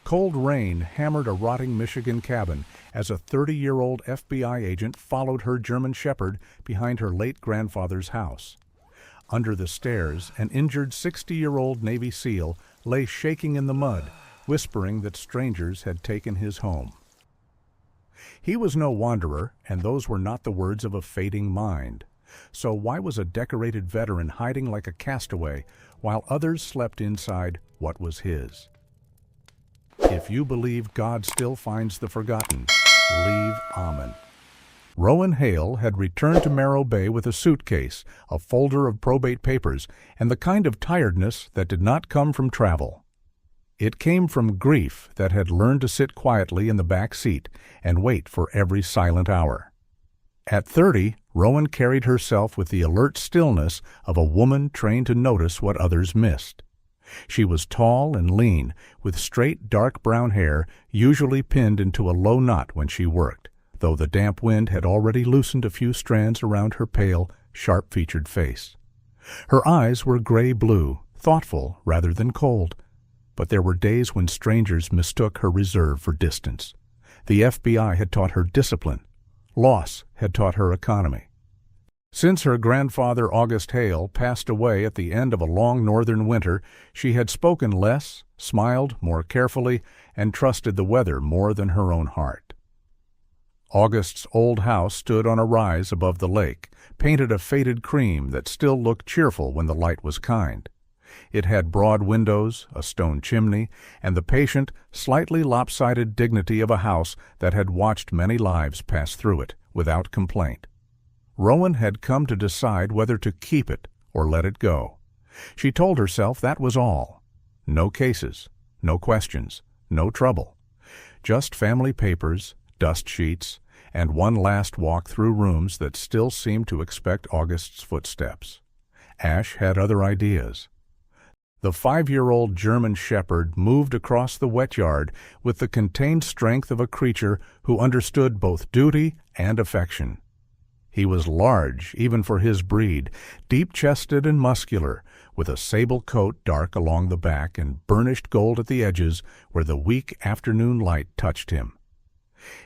Cold rain hammered a rotting Michigan cabin as a 30-year-old FBI agent followed her German Shepherd behind her late grandfather's house. Under the stairs, an injured 60-year-old Navy SEAL lay shaking in the mud, whispering that strangers had taken his home. He was no wanderer, and those were not the words of a fading mind. So why was a decorated veteran hiding like a castaway while others slept inside what was his? If you believe God still finds the forgotten, leave Amen. Rowan Hale had returned to Morro Bay with a suitcase, a folder of probate papers, and the kind of tiredness that did not come from travel. It came from grief that had learned to sit quietly in the back seat and wait for every silent hour. At 30, Rowan carried herself with the alert stillness of a woman trained to notice what others missed. She was tall and lean, with straight dark brown hair usually pinned into a low knot when she worked, though the damp wind had already loosened a few strands around her pale, sharp-featured face. Her eyes were gray-blue, thoughtful rather than cold, but there were days when strangers mistook her reserve for distance. The FBI had taught her discipline. Loss had taught her economy. Since her grandfather August Hale passed away at the end of a long northern winter, she had spoken less, smiled more carefully, and trusted the weather more than her own heart. August's old house stood on a rise above the lake, painted a faded cream that still looked cheerful when the light was kind. It had broad windows, a stone chimney, and the patient, slightly lopsided dignity of a house that had watched many lives pass through it without complaint. Rowan had come to decide whether to keep it or let it go. She told herself that was all. No cases, no questions, no trouble. Just family papers, dust sheets, and one last walk through rooms that still seemed to expect August's footsteps. Ash had other ideas. The 5-year-old German Shepherd moved across the wet yard with the contained strength of a creature who understood both duty and affection. He was large, even for his breed, deep-chested and muscular, with a sable coat dark along the back and burnished gold at the edges where the weak afternoon light touched him.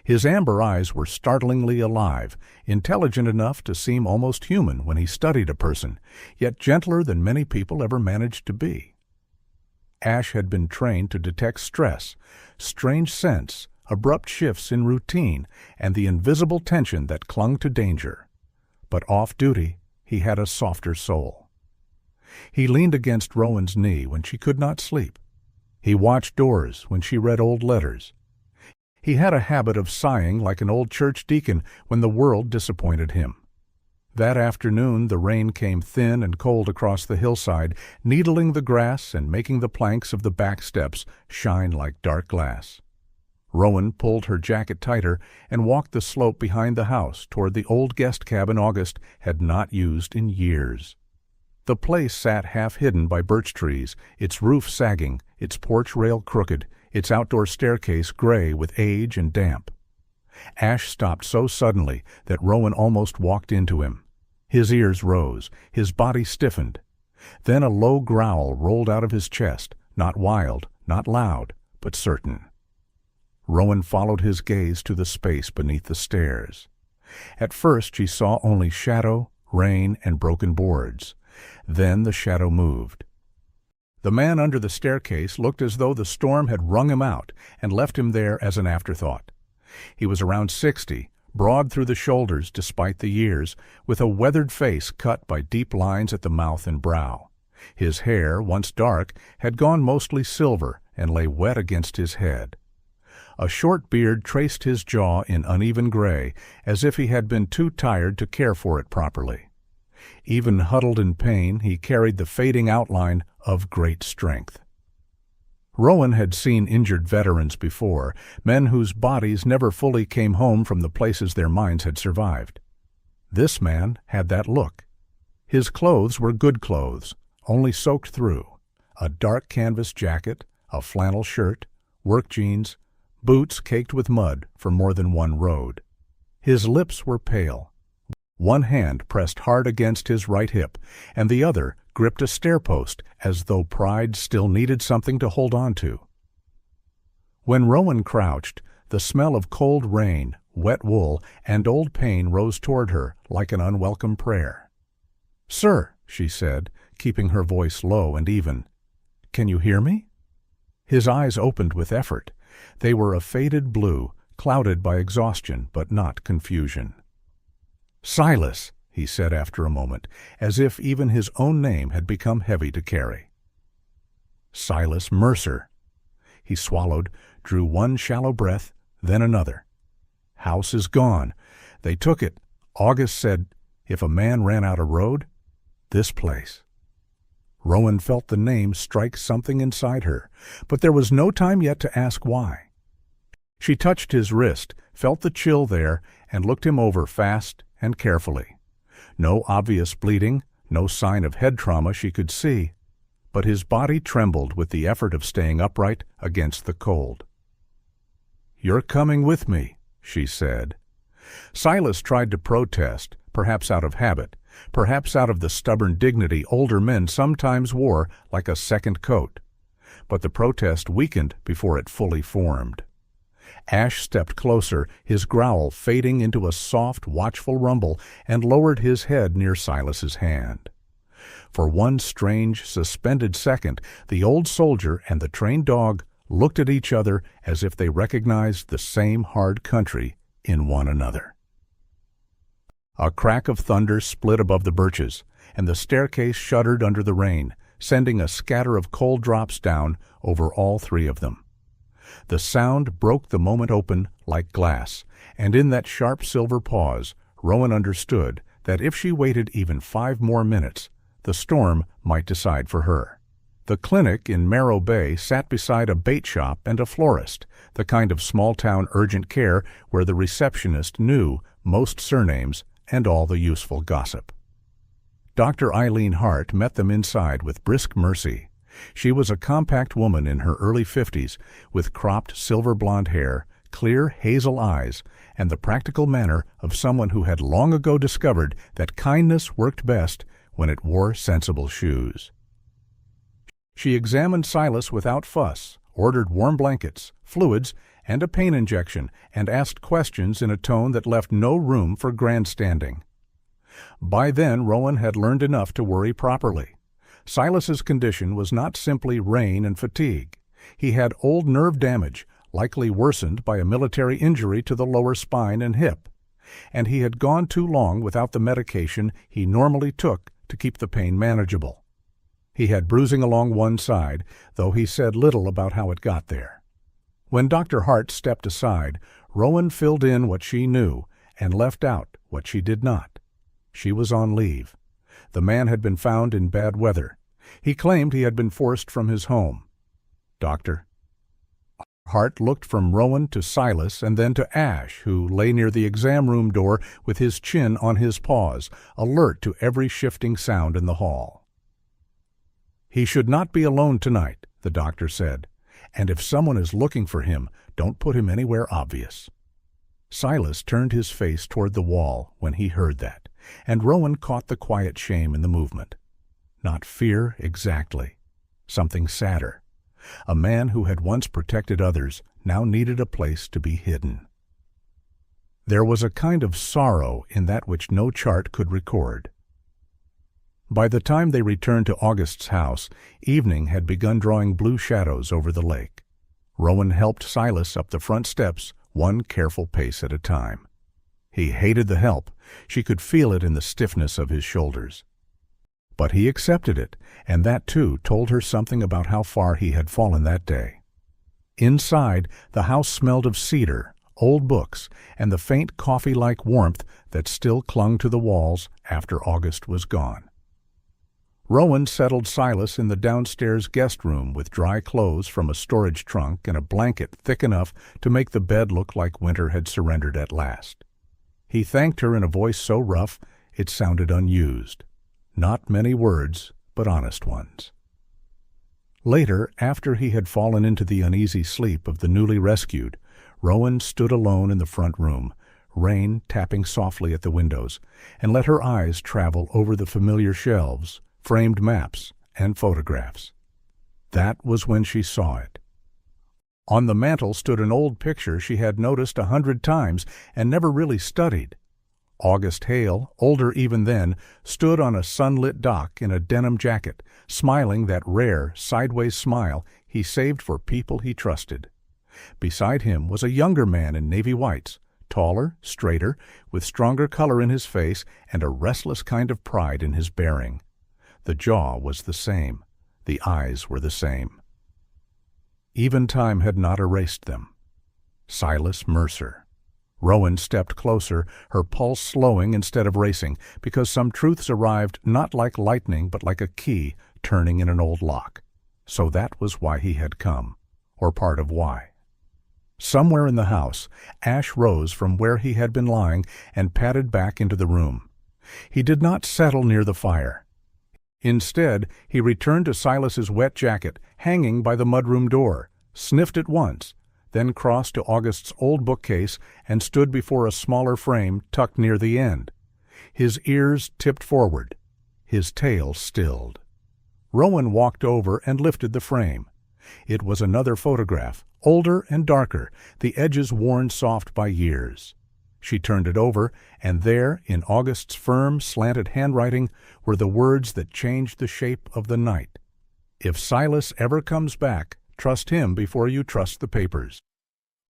His amber eyes were startlingly alive, intelligent enough to seem almost human when he studied a person, yet gentler than many people ever managed to be. Ash had been trained to detect stress, strange scents, abrupt shifts in routine, and the invisible tension that clung to danger. But off-duty, he had a softer soul. He leaned against Rowan's knee when she could not sleep. He watched doors when she read old letters. He had a habit of sighing like an old church deacon when the world disappointed him. That afternoon the rain came thin and cold across the hillside, needling the grass and making the planks of the back steps shine like dark glass. Rowan pulled her jacket tighter and walked the slope behind the house toward the old guest cabin August had not used in years. The place sat half-hidden by birch trees, its roof sagging, its porch rail crooked, its outdoor staircase gray with age and damp. Ash stopped so suddenly that Rowan almost walked into him. His ears rose, his body stiffened. Then a low growl rolled out of his chest, not wild, not loud, but certain. Rowan followed his gaze to the space beneath the stairs. At first she saw only shadow, rain, and broken boards. Then the shadow moved. The man under the staircase looked as though the storm had wrung him out and left him there as an afterthought. He was around 60, broad through the shoulders despite the years, with a weathered face cut by deep lines at the mouth and brow. His hair, once dark, had gone mostly silver and lay wet against his head. A short beard traced his jaw in uneven gray, as if he had been too tired to care for it properly. Even huddled in pain, he carried the fading outline of great strength. Rowan had seen injured veterans before, men whose bodies never fully came home from the places their minds had survived. This man had that look. His clothes were good clothes, only soaked through. A dark canvas jacket, a flannel shirt, work jeans, boots caked with mud for more than one road. His lips were pale. One hand pressed hard against his right hip, and the other gripped a stair post as though pride still needed something to hold on to. When Rowan crouched, the smell of cold rain, wet wool, and old pain rose toward her like an unwelcome prayer. "Sir," she said, keeping her voice low and even, "can you hear me?" His eyes opened with effort. They were a faded blue, clouded by exhaustion but not confusion. "Silas," he said after a moment, as if even his own name had become heavy to carry. "Silas Mercer." He swallowed, drew one shallow breath, then another. "House is gone. They took it. August said, if a man ran out a road, this place." Rowan felt the name strike something inside her, but there was no time yet to ask why. She touched his wrist, felt the chill there, and looked him over fast and carefully. No obvious bleeding, no sign of head trauma she could see, but his body trembled with the effort of staying upright against the cold. "You're coming with me," she said. Silas tried to protest, perhaps out of habit, perhaps out of the stubborn dignity older men sometimes wore like a second coat. But the protest weakened before it fully formed. Ash stepped closer, his growl fading into a soft, watchful rumble, and lowered his head near Silas's hand. For one strange, suspended second, the old soldier and the trained dog looked at each other as if they recognized the same hard country in one another. A crack of thunder split above the birches, and the staircase shuddered under the rain, sending a scatter of cold drops down over all three of them. The sound broke the moment open like glass, and in that sharp silver pause, Rowan understood that if she waited even 5 more minutes, the storm might decide for her. The clinic in Marrow Bay sat beside a bait shop and a florist, the kind of small-town urgent care where the receptionist knew most surnames and all the useful gossip. Dr. Eileen Hart met them inside with brisk mercy. She was a compact woman in her early 50s, with cropped silver-blonde hair, clear hazel eyes, and the practical manner of someone who had long ago discovered that kindness worked best when it wore sensible shoes. She examined Silas without fuss, ordered warm blankets, fluids, and a pain injection, and asked questions in a tone that left no room for grandstanding. By then, Rowan had learned enough to worry properly. Silas's condition was not simply rain and fatigue. He had old nerve damage, likely worsened by a military injury to the lower spine and hip, and he had gone too long without the medication he normally took to keep the pain manageable. He had bruising along one side, though he said little about how it got there. When Dr. Hart stepped aside, Rowan filled in what she knew and left out what she did not. She was on leave. The man had been found in bad weather. He claimed he had been forced from his home. "Doctor?" Hart looked from Rowan to Silas and then to Ash, who lay near the exam room door with his chin on his paws, alert to every shifting sound in the hall. "He should not be alone tonight," the doctor said, "and if someone is looking for him, don't put him anywhere obvious." Silas turned his face toward the wall when he heard that, and Rowan caught the quiet shame in the movement. Not fear exactly. Something sadder. A man who had once protected others now needed a place to be hidden. There was a kind of sorrow in that which no chart could record. By the time they returned to August's house, evening had begun drawing blue shadows over the lake. Rowan helped Silas up the front steps, one careful pace at a time. He hated the help. She could feel it in the stiffness of his shoulders. But he accepted it, and that too told her something about how far he had fallen that day. Inside, the house smelled of cedar, old books, and the faint coffee-like warmth that still clung to the walls after August was gone. Rowan settled Silas in the downstairs guest room with dry clothes from a storage trunk and a blanket thick enough to make the bed look like winter had surrendered at last. He thanked her in a voice so rough it sounded unused. Not many words, but honest ones. Later, after he had fallen into the uneasy sleep of the newly rescued, Rowan stood alone in the front room, rain tapping softly at the windows, and let her eyes travel over the familiar shelves, framed maps, and photographs. That was when she saw it. On the mantel stood an old picture she had noticed 100 times and never really studied. August Hale, older even then, stood on a sunlit dock in a denim jacket, smiling that rare, sideways smile he saved for people he trusted. Beside him was a younger man in navy whites, taller, straighter, with stronger color in his face and a restless kind of pride in his bearing. The jaw was the same. The eyes were the same. Even time had not erased them. Silas Mercer. Rowan stepped closer, her pulse slowing instead of racing, because some truths arrived not like lightning but like a key turning in an old lock. So that was why he had come, or part of why. Somewhere in the house, Ash rose from where he had been lying and padded back into the room. He did not settle near the fire. Instead, he returned to Silas's wet jacket, hanging by the mudroom door, sniffed it once, then crossed to August's old bookcase and stood before a smaller frame tucked near the end. His ears tipped forward, his tail stilled. Rowan walked over and lifted the frame. It was another photograph, older and darker, the edges worn soft by years. She turned it over, and there, in August's firm, slanted handwriting, were the words that changed the shape of the night. "If Silas ever comes back, trust him before you trust the papers."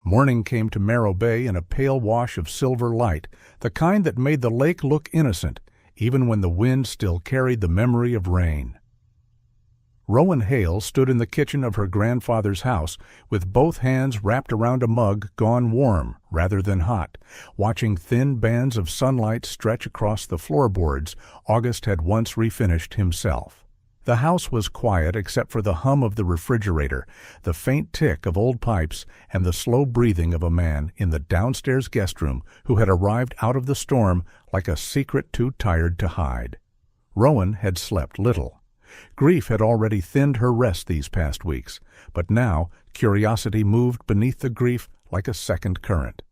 Morning came to Marrow Bay in a pale wash of silver light, the kind that made the lake look innocent, even when the wind still carried the memory of rain. Rowan Hale stood in the kitchen of her grandfather's house, with both hands wrapped around a mug gone warm rather than hot, watching thin bands of sunlight stretch across the floorboards August had once refinished himself. The house was quiet except for the hum of the refrigerator, the faint tick of old pipes, and the slow breathing of a man in the downstairs guest room who had arrived out of the storm like a secret too tired to hide. Rowan had slept little. Grief had already thinned her rest these past weeks, but now curiosity moved beneath the grief like a second current.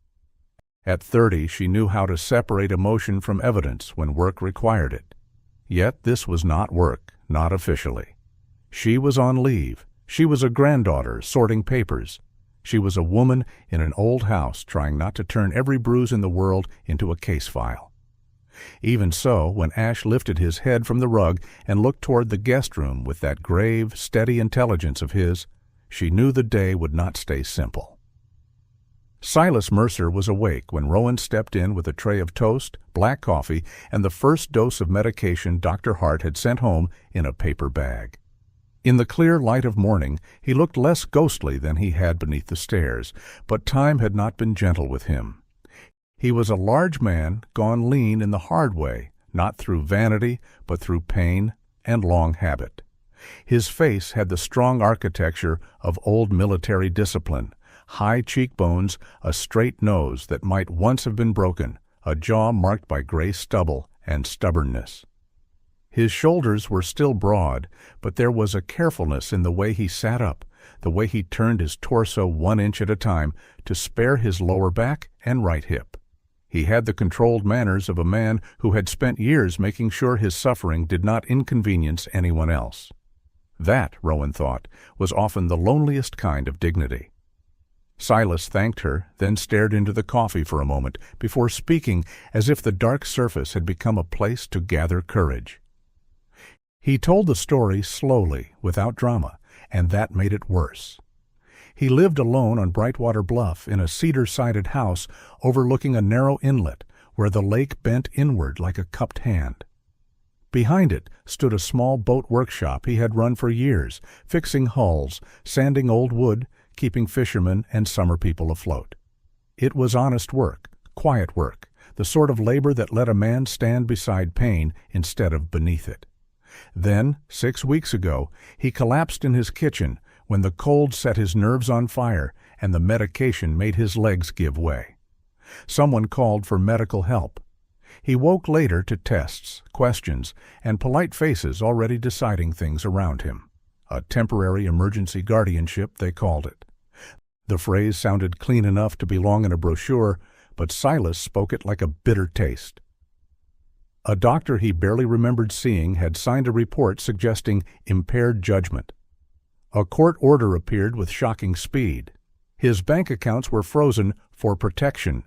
At 30, she knew how to separate emotion from evidence when work required it. Yet this was not work, not officially. She was on leave. She was a granddaughter sorting papers. She was a woman in an old house trying not to turn every bruise in the world into a case file. Even so, when Ash lifted his head from the rug and looked toward the guest room with that grave, steady intelligence of his, she knew the day would not stay simple. Silas Mercer was awake when Rowan stepped in with a tray of toast, black coffee, and the first dose of medication Dr. Hart had sent home in a paper bag. In the clear light of morning, he looked less ghostly than he had beneath the stairs, but time had not been gentle with him. He was a large man, gone lean in the hard way, not through vanity, but through pain and long habit. His face had the strong architecture of old military discipline, high cheekbones, a straight nose that might once have been broken, a jaw marked by gray stubble and stubbornness. His shoulders were still broad, but there was a carefulness in the way he sat up, the way he turned his torso 1 inch at a time to spare his lower back and right hip. He had the controlled manners of a man who had spent years making sure his suffering did not inconvenience anyone else. That, Rowan thought, was often the loneliest kind of dignity. Silas thanked her, then stared into the coffee for a moment before speaking as if the dark surface had become a place to gather courage. He told the story slowly, without drama, and that made it worse. He lived alone on Brightwater Bluff in a cedar-sided house overlooking a narrow inlet where the lake bent inward like a cupped hand. Behind it stood a small boat workshop he had run for years, fixing hulls, sanding old wood, keeping fishermen and summer people afloat. It was honest work, quiet work, the sort of labor that let a man stand beside pain instead of beneath it. Then, 6 weeks ago, he collapsed in his kitchen when the cold set his nerves on fire and the medication made his legs give way. Someone called for medical help. He woke later to tests, questions, and polite faces already deciding things around him. A temporary emergency guardianship, they called it. The phrase sounded clean enough to belong in a brochure, but Silas spoke it like a bitter taste. A doctor he barely remembered seeing had signed a report suggesting impaired judgment. A court order appeared with shocking speed. His bank accounts were frozen for protection.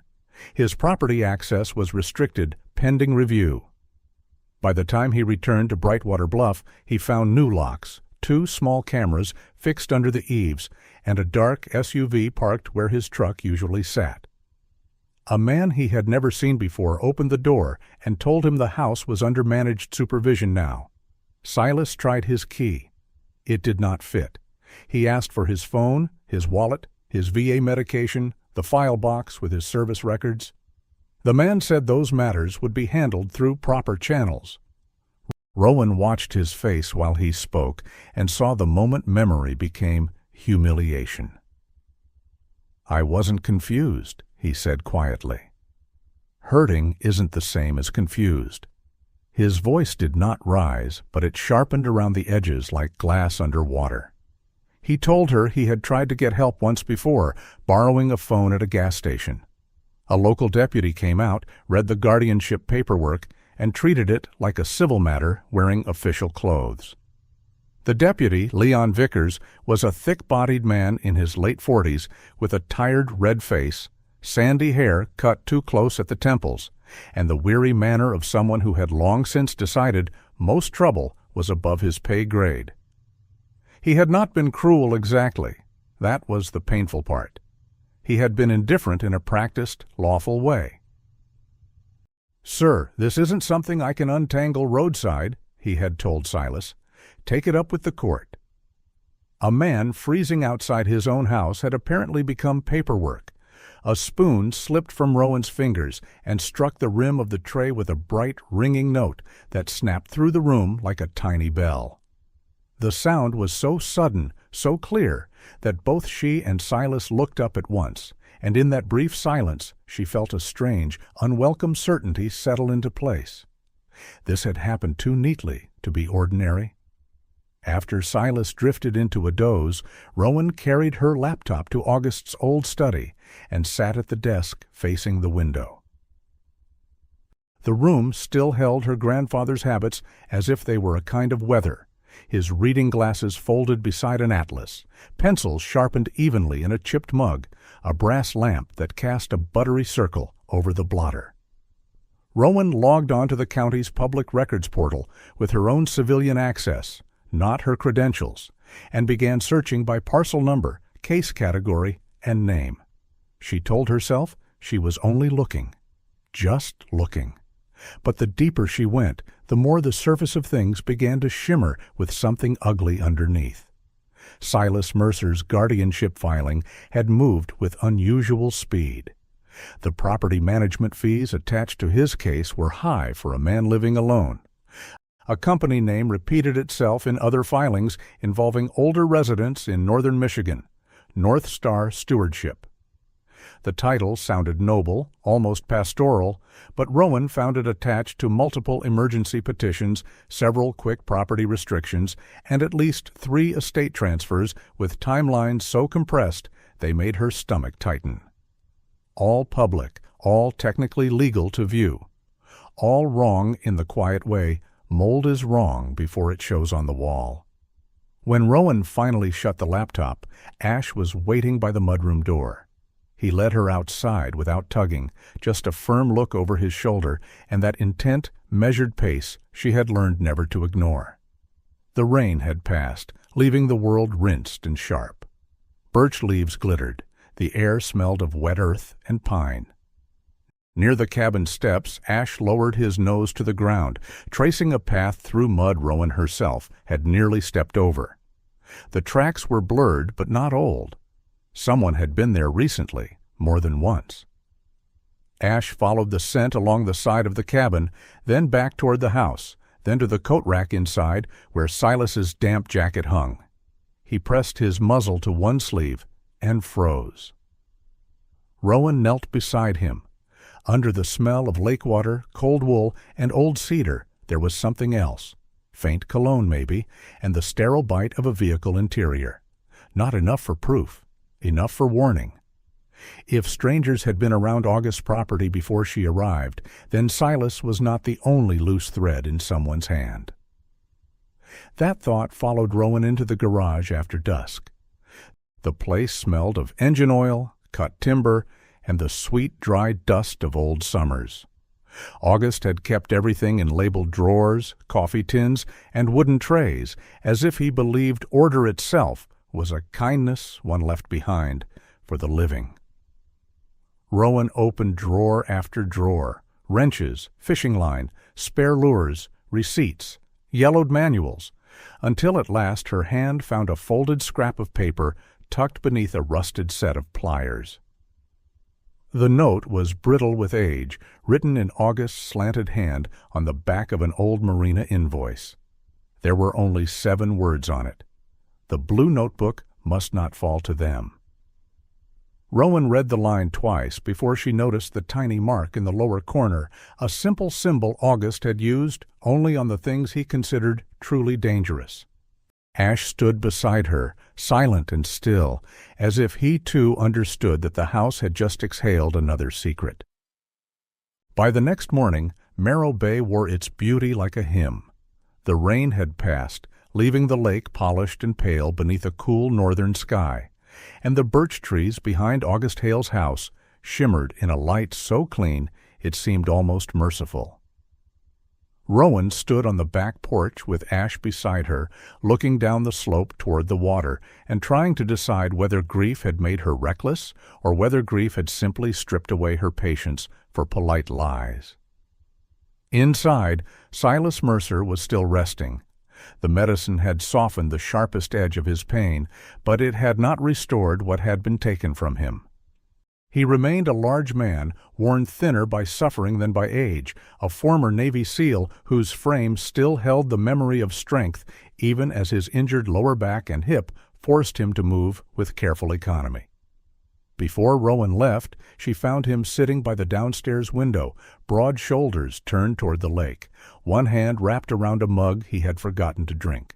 His property access was restricted pending review. By the time he returned to Brightwater Bluff, he found new locks, 2 small cameras fixed under the eaves, and a dark SUV parked where his truck usually sat. A man he had never seen before opened the door and told him the house was under managed supervision now. Silas tried his key. It did not fit. He asked for his phone, his wallet, his VA medication, the file box with his service records. The man said those matters would be handled through proper channels. Rowan watched his face while he spoke and saw the moment memory became humiliation. "I wasn't confused," he said quietly. Hurting isn't the same as confused. His voice did not rise, but it sharpened around the edges like glass under water. He told her he had tried to get help once before, borrowing a phone at a gas station. A local deputy came out, read the guardianship paperwork, and treated it like a civil matter, wearing official clothes. The deputy, Leon Vickers, was a thick-bodied man in his late 40s with a tired red face, sandy hair cut too close at the temples, and the weary manner of someone who had long since decided most trouble was above his pay grade. He had not been cruel exactly. That was the painful part. He had been indifferent in a practiced, lawful way. "Sir, this isn't something I can untangle roadside," he had told Silas. "Take it up with the court." A man freezing outside his own house had apparently become paperwork. A spoon slipped from Rowan's fingers and struck the rim of the tray with a bright, ringing note that snapped through the room like a tiny bell. The sound was so sudden, so clear, that both she and Silas looked up at once, and in that brief silence she felt a strange, unwelcome certainty settle into place. This had happened too neatly to be ordinary. After Silas drifted into a doze, Rowan carried her laptop to August's old study and sat at the desk facing the window. The room still held her grandfather's habits as if they were a kind of weather, his reading glasses folded beside an atlas, pencils sharpened evenly in a chipped mug, a brass lamp that cast a buttery circle over the blotter. Rowan logged onto the county's public records portal with her own civilian access, not her credentials, and began searching by parcel number, case category, and name. She told herself she was only looking, just looking. But the deeper she went, the more the surface of things began to shimmer with something ugly underneath. Silas Mercer's guardianship filing had moved with unusual speed. The property management fees attached to his case were high for a man living alone. A company name repeated itself in other filings involving older residents in northern Michigan, North Star Stewardship. The title sounded noble, almost pastoral, but Rowan found it attached to multiple emergency petitions, several quick property restrictions, and at least 3 estate transfers with timelines so compressed they made her stomach tighten. All public, all technically legal to view. All wrong in the quiet way mold is wrong before it shows on the wall. When Rowan finally shut the laptop, Ash was waiting by the mudroom door. He led her outside without tugging, just a firm look over his shoulder and that intent, measured pace she had learned never to ignore. The rain had passed, leaving the world rinsed and sharp. Birch leaves glittered. The air smelled of wet earth and pine. Near the cabin steps, Ash lowered his nose to the ground, tracing a path through mud Rowan herself had nearly stepped over. The tracks were blurred but not old. Someone had been there recently, more than once. Ash followed the scent along the side of the cabin, then back toward the house, then to the coat rack inside where Silas's damp jacket hung. He pressed his muzzle to one sleeve and froze. Rowan knelt beside him. Under the smell of lake water, cold wool, and old cedar, there was something else. Faint cologne, maybe, and the sterile bite of a vehicle interior. Not enough for proof. Enough for warning. If strangers had been around August's property before she arrived, then Silas was not the only loose thread in someone's hand. That thought followed Rowan into the garage after dusk. The place smelled of engine oil, cut timber, and the sweet, dry dust of old summers. August had kept everything in labeled drawers, coffee tins, and wooden trays, as if he believed order itself was a kindness one left behind for the living. Rowan opened drawer after drawer, wrenches, fishing line, spare lures, receipts, yellowed manuals, until at last her hand found a folded scrap of paper tucked beneath a rusted set of pliers. The note was brittle with age, written in August's slanted hand on the back of an old marina invoice. There were only 7 words on it. The blue notebook must not fall to them. Rowan read the line twice before she noticed the tiny mark in the lower corner, a simple symbol August had used only on the things he considered truly dangerous. Ash stood beside her, silent and still, as if he too understood that the house had just exhaled another secret. By the next morning, Marrow Bay wore its beauty like a hymn. The rain had passed, leaving the lake polished and pale beneath a cool northern sky, and the birch trees behind August Hale's house shimmered in a light so clean it seemed almost merciful. Rowan stood on the back porch with Ash beside her, looking down the slope toward the water and trying to decide whether grief had made her reckless or whether grief had simply stripped away her patience for polite lies. Inside, Silas Mercer was still resting. The medicine had softened the sharpest edge of his pain, but it had not restored what had been taken from him. He remained a large man, worn thinner by suffering than by age, a former Navy SEAL whose frame still held the memory of strength even as his injured lower back and hip forced him to move with careful economy. Before Rowan left, she found him sitting by the downstairs window, broad shoulders turned toward the lake, one hand wrapped around a mug he had forgotten to drink.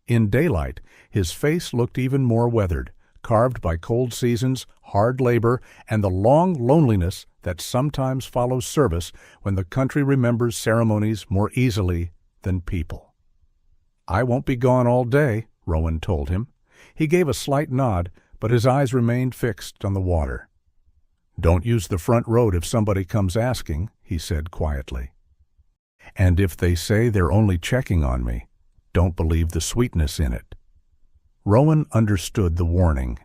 In daylight, his face looked even more weathered, carved by cold seasons, hard labor, and the long loneliness that sometimes follows service when the country remembers ceremonies more easily than people. "I won't be gone all day," Rowan told him. He gave a slight nod, but his eyes remained fixed on the water. "Don't use the front road if somebody comes asking," he said quietly. "And if they say they're only checking on me, don't believe the sweetness in it." Rowan understood the warning.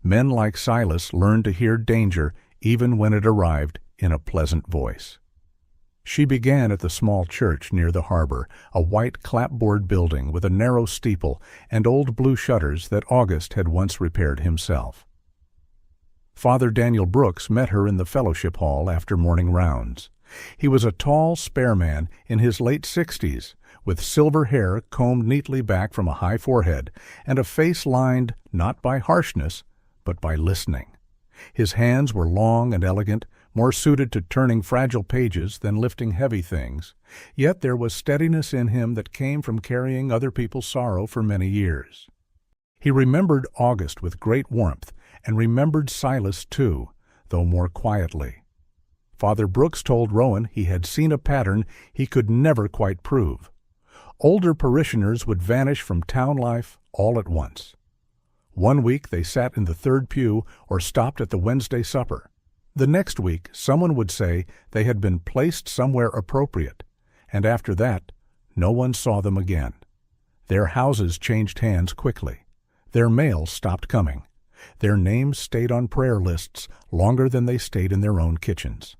Men like Silas learned to hear danger even when it arrived in a pleasant voice. She began at the small church near the harbor, a white clapboard building with a narrow steeple and old blue shutters that August had once repaired himself. Father Daniel Brooks met her in the fellowship hall after morning rounds. He was a tall, spare man in his late 60s, with silver hair combed neatly back from a high forehead, and a face lined not by harshness, but by listening. His hands were long and elegant, more suited to turning fragile pages than lifting heavy things, yet there was steadiness in him that came from carrying other people's sorrow for many years. He remembered August with great warmth, and remembered Silas too, though more quietly. Father Brooks told Rowan he had seen a pattern he could never quite prove. Older parishioners would vanish from town life all at once. One week they sat in the third pew or stopped at the Wednesday supper. The next week someone would say they had been placed somewhere appropriate, and after that no one saw them again. Their houses changed hands quickly. Their mail stopped coming. Their names stayed on prayer lists longer than they stayed in their own kitchens.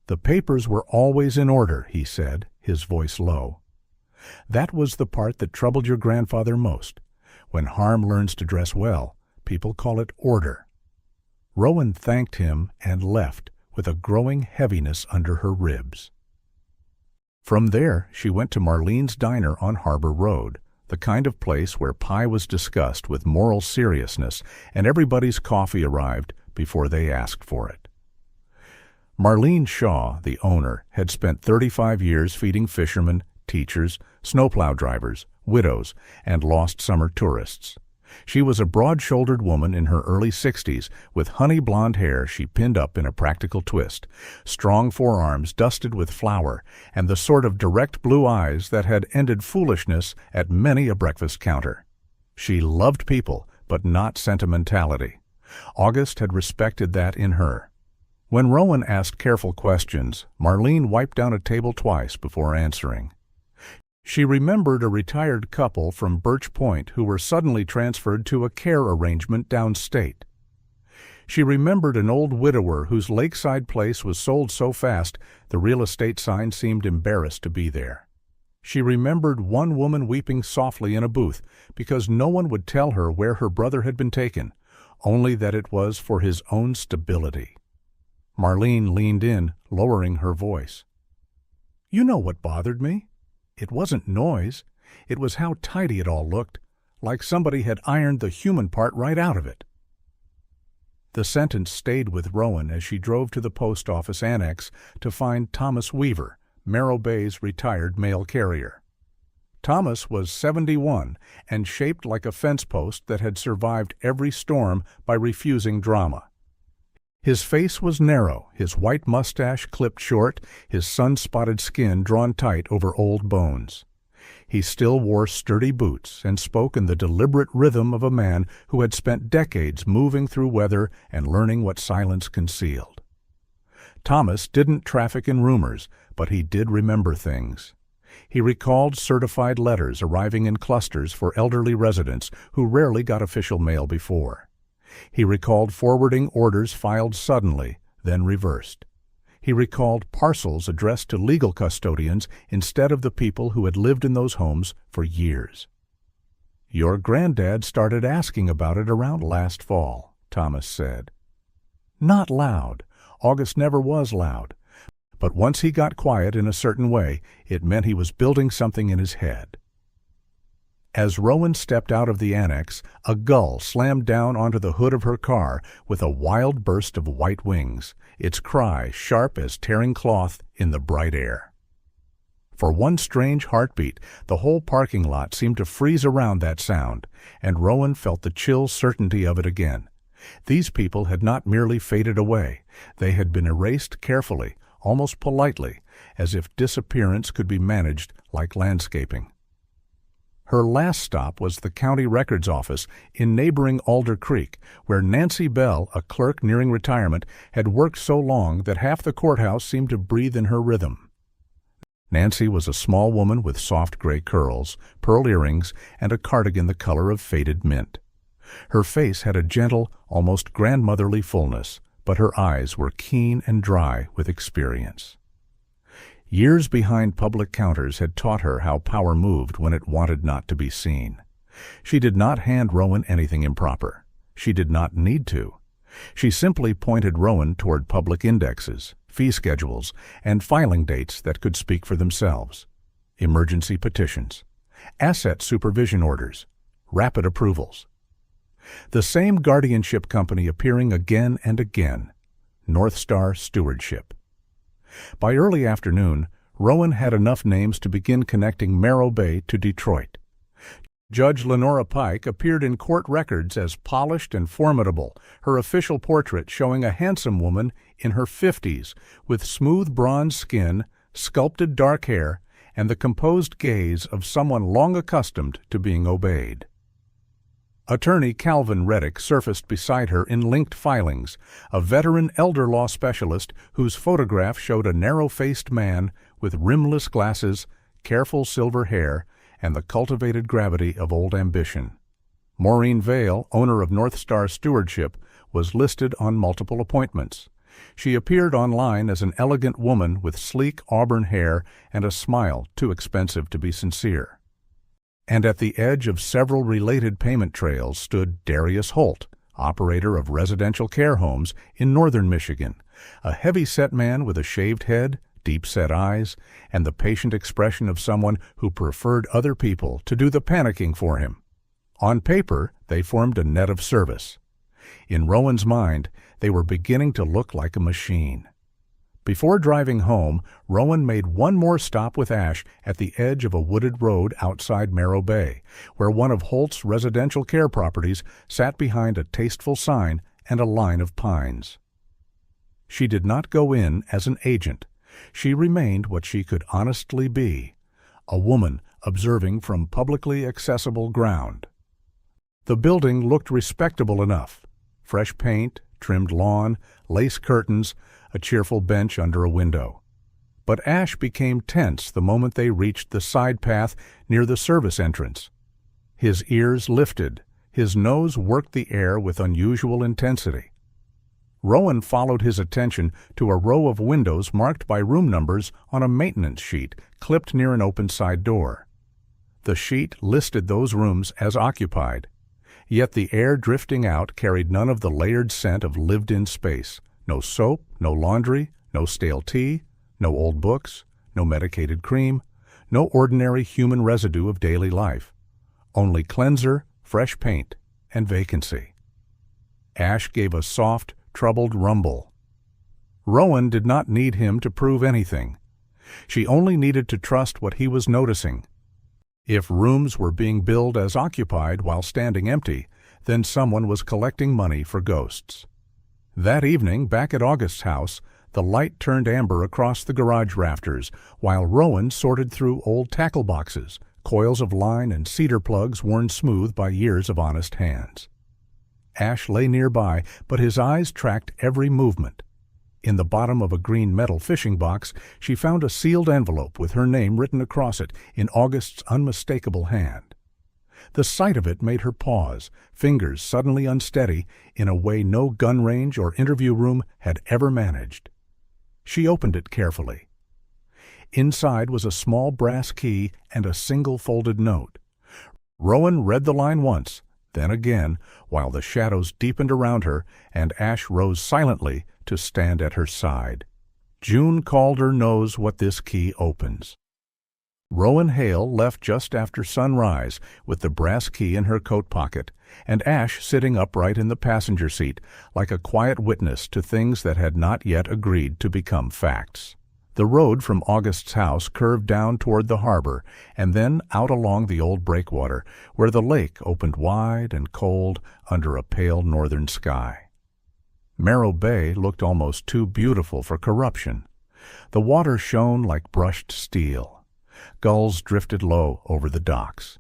The papers were always in order, he said, his voice low. That was the part that troubled your grandfather most. When harm learns to dress well, people call it order. Rowan thanked him and left with a growing heaviness under her ribs. From there, she went to Marlene's Diner on Harbor Road, the kind of place where pie was discussed with moral seriousness and everybody's coffee arrived before they asked for it. Marlene Shaw, the owner, had spent 35 years feeding fishermen, teachers, snowplow drivers, widows, and lost summer tourists. She was a broad-shouldered woman in her early 60s with honey blonde hair she pinned up in a practical twist, strong forearms dusted with flour, and the sort of direct blue eyes that had ended foolishness at many a breakfast counter. She loved people, but not sentimentality. August had respected that in her. When Rowan asked careful questions, Marlene wiped down a table twice before answering. She remembered a retired couple from Birch Point who were suddenly transferred to a care arrangement downstate. She remembered an old widower whose lakeside place was sold so fast the real estate sign seemed embarrassed to be there. She remembered one woman weeping softly in a booth because no one would tell her where her brother had been taken, only that it was for his own stability. Marlene leaned in, lowering her voice. "You know what bothered me? It wasn't noise. It was how tidy it all looked, like somebody had ironed the human part right out of it." The sentence stayed with Rowan as she drove to the post office annex to find Thomas Weaver, Merrow Bay's retired mail carrier. Thomas was 71 and shaped like a fence post that had survived every storm by refusing drama. His face was narrow, his white mustache clipped short, his sun-spotted skin drawn tight over old bones. He still wore sturdy boots and spoke in the deliberate rhythm of a man who had spent decades moving through weather and learning what silence concealed. Thomas didn't traffic in rumors, but he did remember things. He recalled certified letters arriving in clusters for elderly residents who rarely got official mail before. He recalled forwarding orders filed suddenly, then reversed. He recalled parcels addressed to legal custodians instead of the people who had lived in those homes for years. "Your granddad started asking about it around last fall," Thomas said. Not loud. August never was loud. But once he got quiet in a certain way, it meant he was building something in his head. As Rowan stepped out of the annex, a gull slammed down onto the hood of her car with a wild burst of white wings, its cry sharp as tearing cloth in the bright air. For one strange heartbeat, the whole parking lot seemed to freeze around that sound, and Rowan felt the chill certainty of it again. These people had not merely faded away. They had been erased carefully, almost politely, as if disappearance could be managed like landscaping. Her last stop was the county records office in neighboring Alder Creek, where Nancy Bell, a clerk nearing retirement, had worked so long that half the courthouse seemed to breathe in her rhythm. Nancy was a small woman with soft gray curls, pearl earrings, and a cardigan the color of faded mint. Her face had a gentle, almost grandmotherly fullness, but her eyes were keen and dry with experience. Years behind public counters had taught her how power moved when it wanted not to be seen. She did not hand Rowan anything improper. She did not need to. She simply pointed Rowan toward public indexes, fee schedules, and filing dates that could speak for themselves. Emergency petitions, asset supervision orders, rapid approvals. The same guardianship company appearing again and again, North Star Stewardship. By early afternoon, Rowan had enough names to begin connecting Merrow Bay to Detroit. Judge Lenora Pike appeared in court records as polished and formidable, her official portrait showing a handsome woman in her 50s with smooth bronze skin, sculpted dark hair, and the composed gaze of someone long accustomed to being obeyed. Attorney Calvin Reddick surfaced beside her in linked filings, a veteran elder law specialist whose photograph showed a narrow-faced man with rimless glasses, careful silver hair, and the cultivated gravity of old ambition. Maureen Vale, owner of North Star Stewardship, was listed on multiple appointments. She appeared online as an elegant woman with sleek auburn hair and a smile too expensive to be sincere. And at the edge of several related payment trails stood Darius Holt, operator of residential care homes in northern Michigan, a heavy-set man with a shaved head, deep-set eyes, and the patient expression of someone who preferred other people to do the panicking for him. On paper, they formed a net of service. In Rowan's mind, they were beginning to look like a machine. Before driving home, Rowan made one more stop with Ash at the edge of a wooded road outside Merrow Bay, where one of Holt's residential care properties sat behind a tasteful sign and a line of pines. She did not go in as an agent. She remained what she could honestly be, a woman observing from publicly accessible ground. The building looked respectable enough. Fresh paint, trimmed lawn, lace curtains, a cheerful bench under a window. But Ash became tense the moment they reached the side path near the service entrance. His ears lifted. His nose worked the air with unusual intensity. Rowan followed his attention to a row of windows marked by room numbers on a maintenance sheet clipped near an open side door. The sheet listed those rooms as occupied, yet the air drifting out carried none of the layered scent of lived-in space. No soap, no laundry, no stale tea, no old books, no medicated cream, no ordinary human residue of daily life. Only cleanser, fresh paint, and vacancy. Ash gave a soft, troubled rumble. Rowan did not need him to prove anything. She only needed to trust what he was noticing. If rooms were being billed as occupied while standing empty, then someone was collecting money for ghosts. That evening, back at August's house, the light turned amber across the garage rafters, while Rowan sorted through old tackle boxes, coils of line and cedar plugs worn smooth by years of honest hands. Ash lay nearby, but his eyes tracked every movement. In the bottom of a green metal fishing box, she found a sealed envelope with her name written across it in August's unmistakable hand. The sight of it made her pause, fingers suddenly unsteady in a way no gun range or interview room had ever managed. She opened it carefully. Inside was a small brass key and a single folded note. Rowan read the line once, then again, while the shadows deepened around her, and Ash rose silently to stand at her side. June Calder knows what this key opens. Rowan Hale left just after sunrise with the brass key in her coat pocket, and Ash sitting upright in the passenger seat, like a quiet witness to things that had not yet agreed to become facts. The road from August's house curved down toward the harbor, and then out along the old breakwater, where the lake opened wide and cold under a pale northern sky. Marrow Bay looked almost too beautiful for corruption. The water shone like brushed steel. Gulls drifted low over the docks.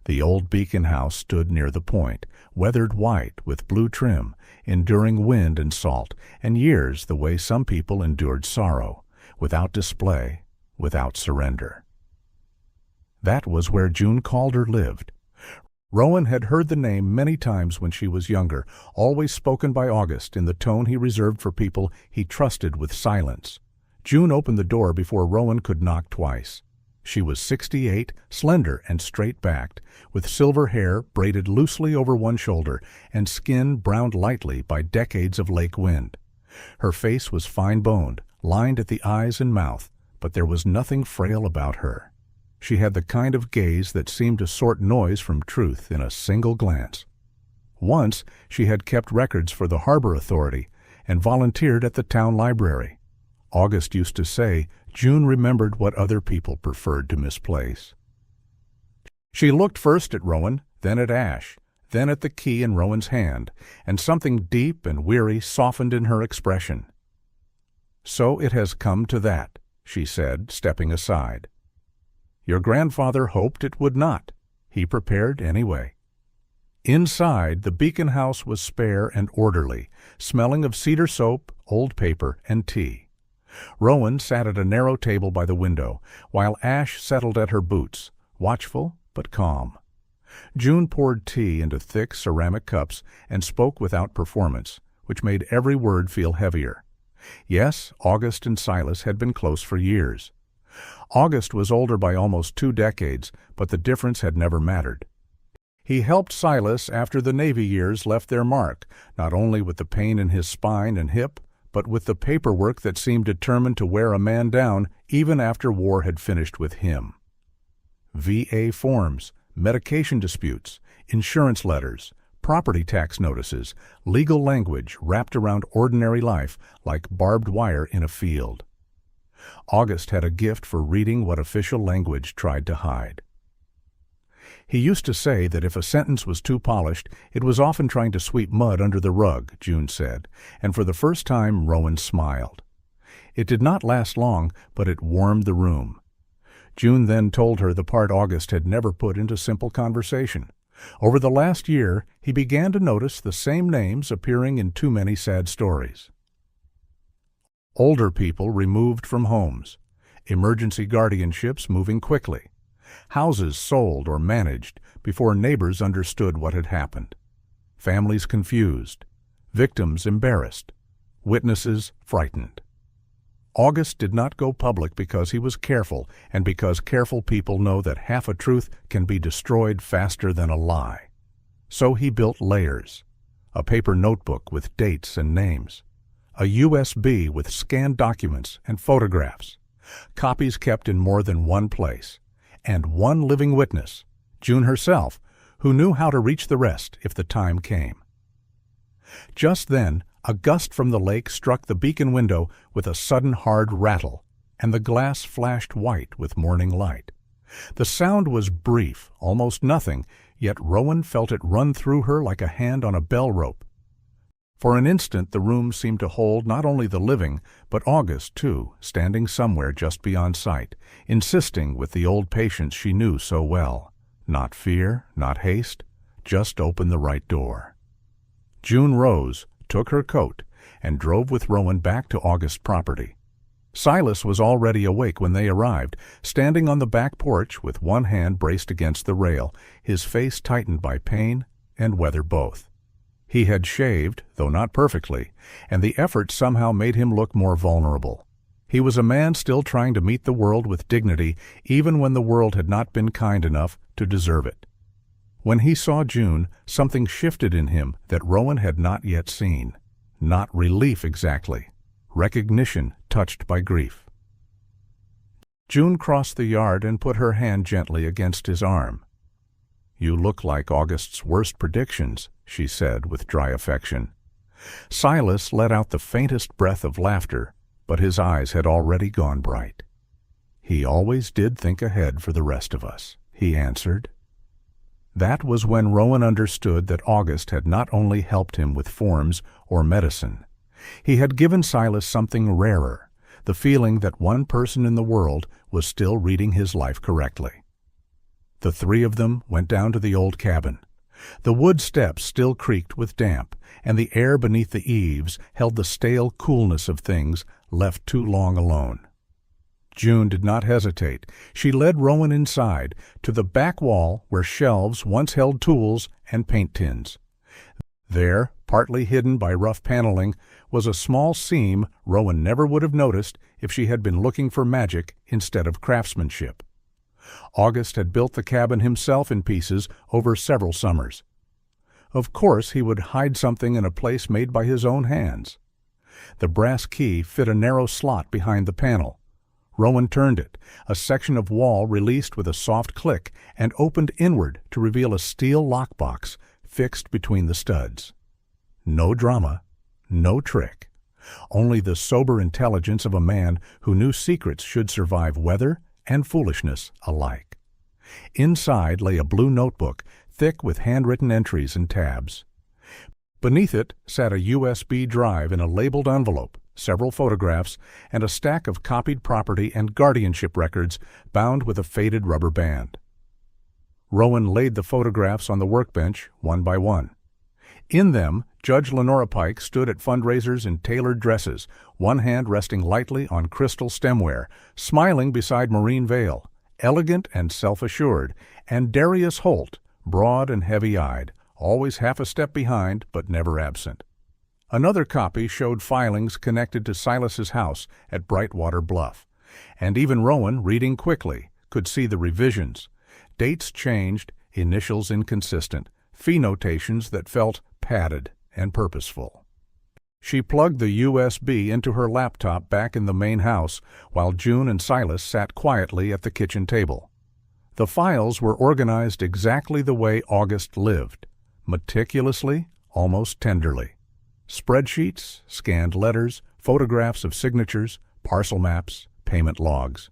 The old beacon house stood near the point, weathered white with blue trim, enduring wind and salt, and years the way some people endured sorrow, without display, without surrender. That was where June Calder lived. Rowan had heard the name many times when she was younger, always spoken by August in the tone he reserved for people he trusted with silence. June opened the door before Rowan could knock twice. She was 68, slender and straight-backed, with silver hair braided loosely over one shoulder and skin browned lightly by decades of lake wind. Her face was fine-boned, lined at the eyes and mouth, but there was nothing frail about her. She had the kind of gaze that seemed to sort noise from truth in a single glance. Once she had kept records for the Harbor Authority and volunteered at the town library. August used to say June remembered what other people preferred to misplace. She looked first at Rowan, then at Ash, then at the key in Rowan's hand, and something deep and weary softened in her expression. "So it has come to that," she said, stepping aside. "Your grandfather hoped it would not. He prepared anyway." Inside, the beacon house was spare and orderly, smelling of cedar soap, old paper, and tea. Rowan sat at a narrow table by the window, while Ash settled at her boots, watchful but calm. June poured tea into thick ceramic cups and spoke without performance, which made every word feel heavier. Yes, August and Silas had been close for years. August was older by almost 2 decades, but the difference had never mattered. He helped Silas after the Navy years left their mark, not only with the pain in his spine and hip, but with the paperwork that seemed determined to wear a man down even after war had finished with him. VA forms, medication disputes, insurance letters, property tax notices, legal language wrapped around ordinary life like barbed wire in a field. August had a gift for reading what official language tried to hide. He used to say that if a sentence was too polished, it was often trying to sweep mud under the rug, June said, and for the first time Rowan smiled. It did not last long, but it warmed the room. June then told her the part August had never put into simple conversation, Over the last year, he began to notice the same names appearing in too many sad stories. Older people removed from homes, emergency guardianships moving quickly, houses sold or managed before neighbors understood what had happened, families confused, victims embarrassed, witnesses frightened. August did not go public because he was careful, and because careful people know that half a truth can be destroyed faster than a lie. So he built layers: a paper notebook with dates and names, a USB with scanned documents and photographs, copies kept in more than one place, and one living witness, June herself, who knew how to reach the rest if the time came. Just then, a gust from the lake struck the beacon window with a sudden hard rattle, and the glass flashed white with morning light. The sound was brief, almost nothing, yet Rowan felt it run through her like a hand on a bell rope. For an instant the room seemed to hold not only the living, but August, too, standing somewhere just beyond sight, insisting with the old patience she knew so well. Not fear, not haste, just open the right door. June rose, took her coat, and drove with Rowan back to August's property. Silas was already awake when they arrived, standing on the back porch with one hand braced against the rail, his face tightened by pain and weather both. He had shaved, though not perfectly, and the effort somehow made him look more vulnerable. He was a man still trying to meet the world with dignity, even when the world had not been kind enough to deserve it. When he saw June, something shifted in him that Rowan had not yet seen. Not relief exactly. Recognition touched by grief. June crossed the yard and put her hand gently against his arm. "You look like August's worst predictions," she said with dry affection. Silas let out the faintest breath of laughter, but his eyes had already gone bright. "He always did think ahead for the rest of us," he answered. That was when Rowan understood that August had not only helped him with forms or medicine. He had given Silas something rarer, the feeling that one person in the world was still reading his life correctly. The three of them went down to the old cabin. The wood steps still creaked with damp, and the air beneath the eaves held the stale coolness of things left too long alone. June did not hesitate. She led Rowan inside, to the back wall where shelves once held tools and paint tins. There, partly hidden by rough paneling, was a small seam Rowan never would have noticed if she had been looking for magic instead of craftsmanship. August had built the cabin himself in pieces over several summers. Of course he would hide something in a place made by his own hands. The brass key fit a narrow slot behind the panel. Rowan turned it. A section of wall released with a soft click and opened inward to reveal a steel lockbox fixed between the studs. No drama, no trick. Only the sober intelligence of a man who knew secrets should survive weather and foolishness alike. Inside lay a blue notebook, thick with handwritten entries and tabs. Beneath it sat a USB drive in a labeled envelope, several photographs, and a stack of copied property and guardianship records bound with a faded rubber band. Rowan laid the photographs on the workbench one by one. In them, Judge Lenora Pike stood at fundraisers in tailored dresses, one hand resting lightly on crystal stemware, smiling beside Maureen Vale, elegant and self-assured, and Darius Holt, broad and heavy-eyed, always half a step behind but never absent. Another copy showed filings connected to Silas's house at Brightwater Bluff, and even Rowan, reading quickly, could see the revisions. Dates changed, initials inconsistent, fee notations that felt padded and purposeful. She plugged the USB into her laptop back in the main house, while June and Silas sat quietly at the kitchen table. The files were organized exactly the way August lived, meticulously, almost tenderly. Spreadsheets, scanned letters, photographs of signatures, parcel maps, payment logs.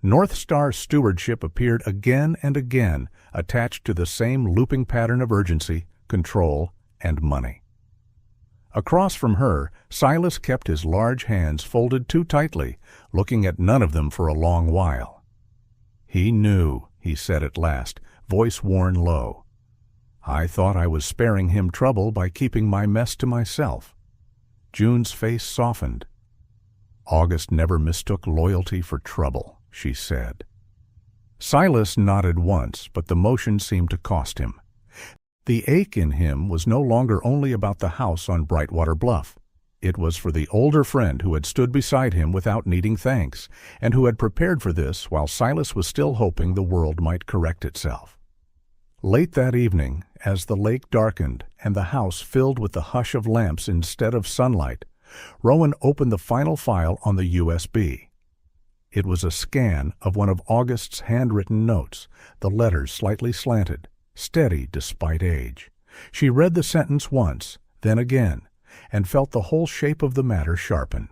North Star stewardship appeared again and again, attached to the same looping pattern of urgency, control, and money. Across from her, Silas kept his large hands folded too tightly, looking at none of them for a long while. "He knew," he said at last, voice worn low. I thought I was sparing him trouble by keeping my mess to myself. June's face softened. August never mistook loyalty for trouble, she said. Silas nodded once, but the motion seemed to cost him. The ache in him was no longer only about the house on Brightwater Bluff. It was for the older friend who had stood beside him without needing thanks, and who had prepared for this while Silas was still hoping the world might correct itself. Late that evening, as the lake darkened and the house filled with the hush of lamps instead of sunlight, Rowan opened the final file on the USB. It was a scan of one of August's handwritten notes, the letters slightly slanted, steady despite age. She read the sentence once, then again, and felt the whole shape of the matter sharpen.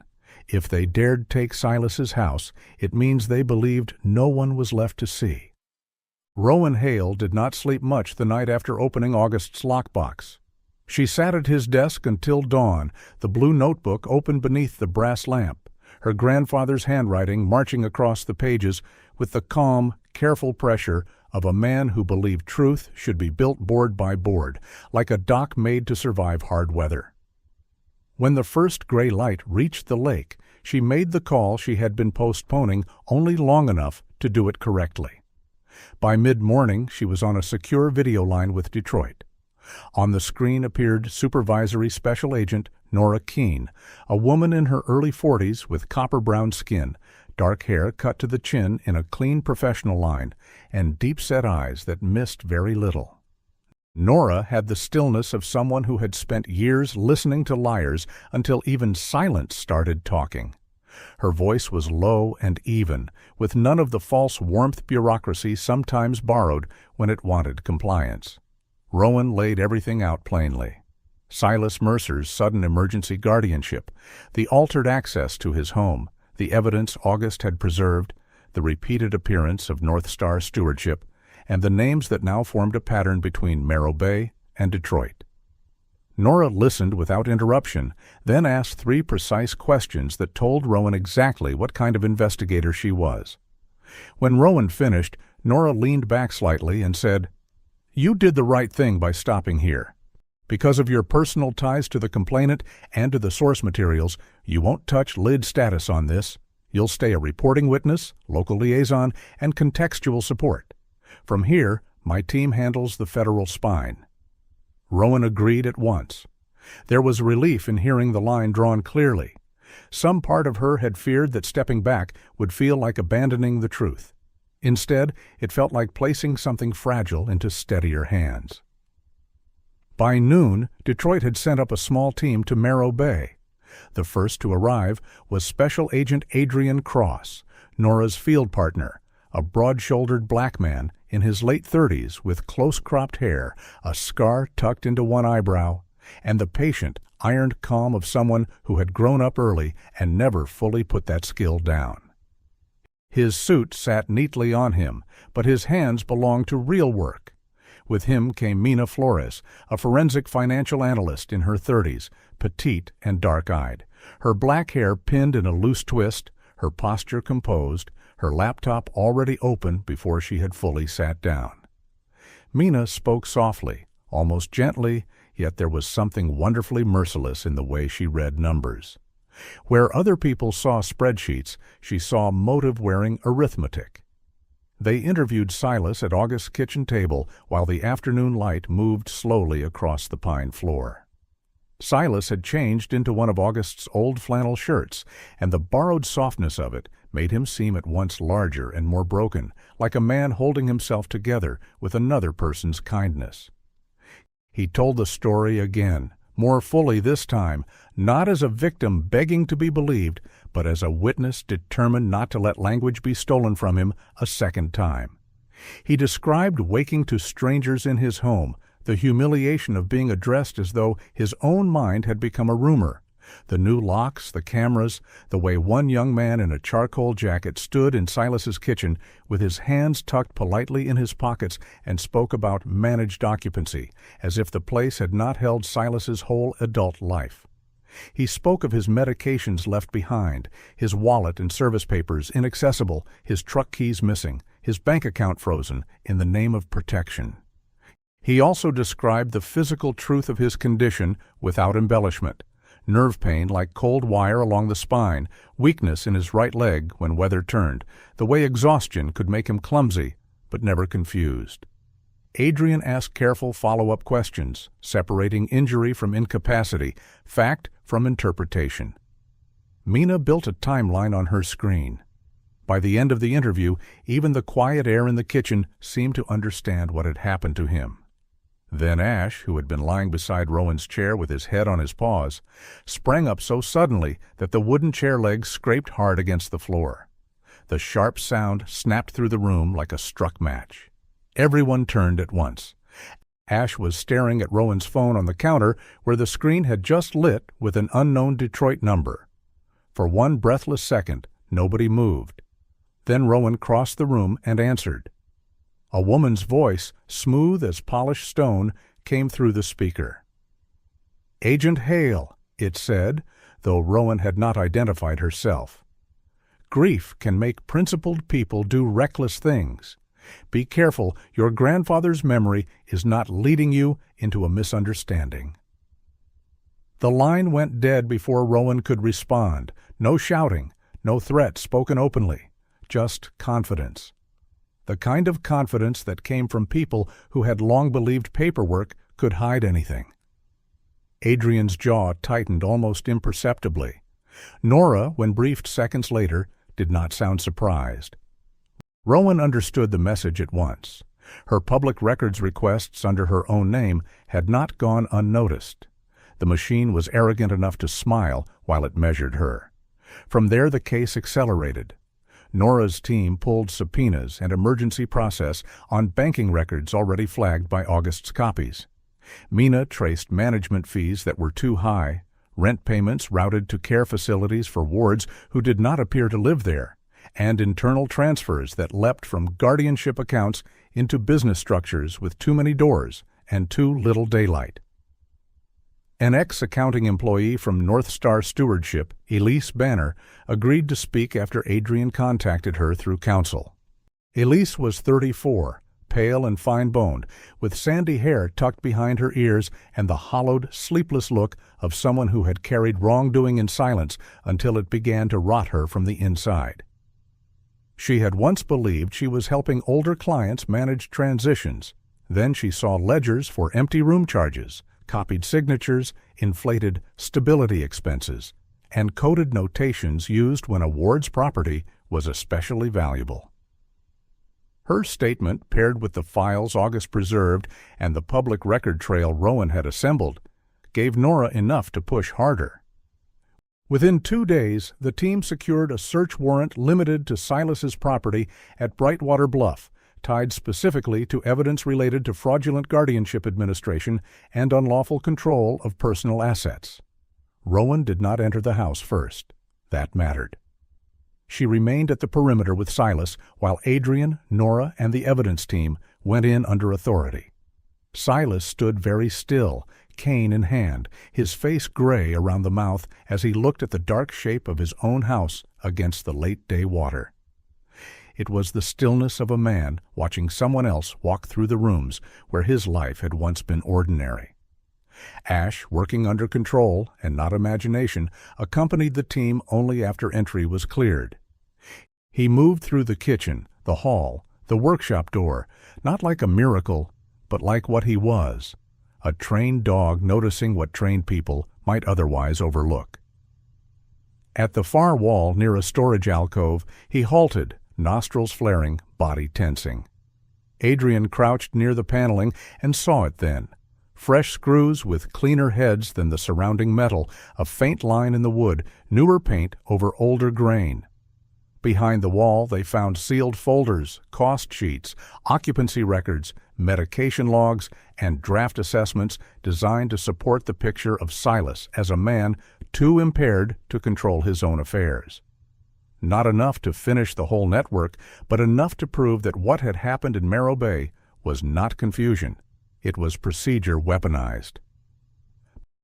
If they dared take Silas's house, it means they believed no one was left to see. Rowan Hale did not sleep much the night after opening August's lockbox. She sat at his desk until dawn, the blue notebook open beneath the brass lamp, her grandfather's handwriting marching across the pages with the calm, careful pressure of a man who believed truth should be built board by board, like a dock made to survive hard weather. When the first gray light reached the lake, she made the call she had been postponing only long enough to do it correctly. By mid-morning, she was on a secure video line with Detroit. On the screen appeared Supervisory Special Agent Nora Keene, a woman in her early 40s with copper-brown skin, dark hair cut to the chin in a clean professional line, and deep-set eyes that missed very little. Nora had the stillness of someone who had spent years listening to liars until even silence started talking. Her voice was low and even, with none of the false warmth bureaucracy sometimes borrowed when it wanted compliance. Rowan laid everything out plainly. Silas Mercer's sudden emergency guardianship, the altered access to his home, the evidence August had preserved, the repeated appearance of North Star stewardship, and the names that now formed a pattern between Morro Bay and Detroit. Nora listened without interruption, then asked 3 precise questions that told Rowan exactly what kind of investigator she was. When Rowan finished, Nora leaned back slightly and said, "You did the right thing by stopping here. Because of your personal ties to the complainant and to the source materials, you won't touch lid status on this. You'll stay a reporting witness, local liaison, and contextual support. From here, my team handles the federal spine." Rowan agreed at once. There was relief in hearing the line drawn clearly. Some part of her had feared that stepping back would feel like abandoning the truth. Instead, it felt like placing something fragile into steadier hands. By noon, Detroit had sent up a small team to Morro Bay. The first to arrive was Special Agent Adrian Cross, Nora's field partner, a broad-shouldered black man in his late 30s with close-cropped hair, a scar tucked into one eyebrow, and the patient, ironed calm of someone who had grown up early and never fully put that skill down. His suit sat neatly on him, but his hands belonged to real work. With him came Mina Flores, a forensic financial analyst in her 30s, petite and dark-eyed, her black hair pinned in a loose twist, her posture composed, her laptop already open before she had fully sat down. Mina spoke softly, almost gently, yet there was something wonderfully merciless in the way she read numbers. Where other people saw spreadsheets, she saw motive-wearing arithmetic. They interviewed Silas at August's kitchen table while the afternoon light moved slowly across the pine floor. Silas had changed into one of August's old flannel shirts, and the borrowed softness of it made him seem at once larger and more broken, like a man holding himself together with another person's kindness. He told the story again, more fully this time, not as a victim begging to be believed, but as a witness determined not to let language be stolen from him a second time. He described waking to strangers in his home, the humiliation of being addressed as though his own mind had become a rumor, the new locks, the cameras, the way one young man in a charcoal jacket stood in Silas's kitchen with his hands tucked politely in his pockets and spoke about managed occupancy, as if the place had not held Silas's whole adult life. He spoke of his medications left behind, his wallet and service papers inaccessible, his truck keys missing, his bank account frozen in the name of protection. He also described the physical truth of his condition without embellishment: nerve pain like cold wire along the spine, weakness in his right leg when weather turned, the way exhaustion could make him clumsy, but never confused. Adrian asked careful follow-up questions, separating injury from incapacity, fact from interpretation. Mina built a timeline on her screen. By the end of the interview, even the quiet air in the kitchen seemed to understand what had happened to him. Then Ash, who had been lying beside Rowan's chair with his head on his paws, sprang up so suddenly that the wooden chair legs scraped hard against the floor. The sharp sound snapped through the room like a struck match. Everyone turned at once. Ash was staring at Rowan's phone on the counter where the screen had just lit with an unknown Detroit number. For one breathless second, nobody moved. Then Rowan crossed the room and answered. A woman's voice, smooth as polished stone, came through the speaker. "Agent Hale," it said, though Rowan had not identified herself. "Grief can make principled people do reckless things. Be careful, your grandfather's memory is not leading you into a misunderstanding." The line went dead before Rowan could respond. No shouting, no threat spoken openly, just confidence. The kind of confidence that came from people who had long believed paperwork could hide anything. Adrian's jaw tightened almost imperceptibly. Nora, when briefed seconds later, did not sound surprised. Rowan understood the message at once. Her public records requests under her own name had not gone unnoticed. The machine was arrogant enough to smile while it measured her. From there the case accelerated. Nora's team pulled subpoenas and emergency process on banking records already flagged by August's copies. Mina traced management fees that were too high, rent payments routed to care facilities for wards who did not appear to live there, and internal transfers that leapt from guardianship accounts into business structures with too many doors and too little daylight. An ex-accounting employee from North Star Stewardship, Elise Banner, agreed to speak after Adrian contacted her through counsel. Elise was 34, pale and fine-boned, with sandy hair tucked behind her ears and the hollowed, sleepless look of someone who had carried wrongdoing in silence until it began to rot her from the inside. She had once believed she was helping older clients manage transitions. Then she saw ledgers for empty room charges, copied signatures, inflated stability expenses, and coded notations used when a ward's property was especially valuable. Her statement, paired with the files August preserved and the public record trail Rowan had assembled, gave Nora enough to push harder. Within 2 days, the team secured a search warrant limited to Silas's property at Brightwater Bluff, tied specifically to evidence related to fraudulent guardianship administration and unlawful control of personal assets. Rowan did not enter the house first. That mattered. She remained at the perimeter with Silas while Adrian, Nora, and the evidence team went in under authority. Silas stood very still, cane in hand, his face gray around the mouth as he looked at the dark shape of his own house against the late-day water. It was the stillness of a man watching someone else walk through the rooms where his life had once been ordinary. Ash, working under control and not imagination, accompanied the team only after entry was cleared. He moved through the kitchen, the hall, the workshop door, not like a miracle, but like what he was, a trained dog noticing what trained people might otherwise overlook. At the far wall near a storage alcove, he halted, nostrils flaring, body tensing. Adrian crouched near the paneling and saw it then. Fresh screws with cleaner heads than the surrounding metal, a faint line in the wood, newer paint over older grain. Behind the wall they found sealed folders, cost sheets, occupancy records, medication logs, and draft assessments designed to support the picture of Silas as a man too impaired to control his own affairs. Not enough to finish the whole network, but enough to prove that what had happened in Morro Bay was not confusion. It was procedure weaponized.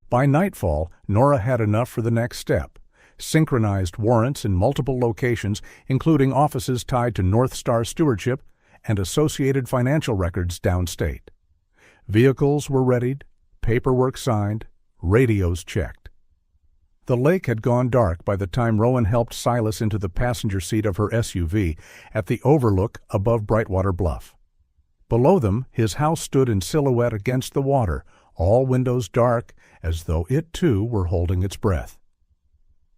By nightfall, Nora had enough for the next step. Synchronized warrants in multiple locations, including offices tied to North Star Stewardship and associated financial records downstate. Vehicles were readied, paperwork signed, radios checked. The lake had gone dark by the time Rowan helped Silas into the passenger seat of her SUV at the overlook above Brightwater Bluff. Below them, his house stood in silhouette against the water, all windows dark, as though it too were holding its breath.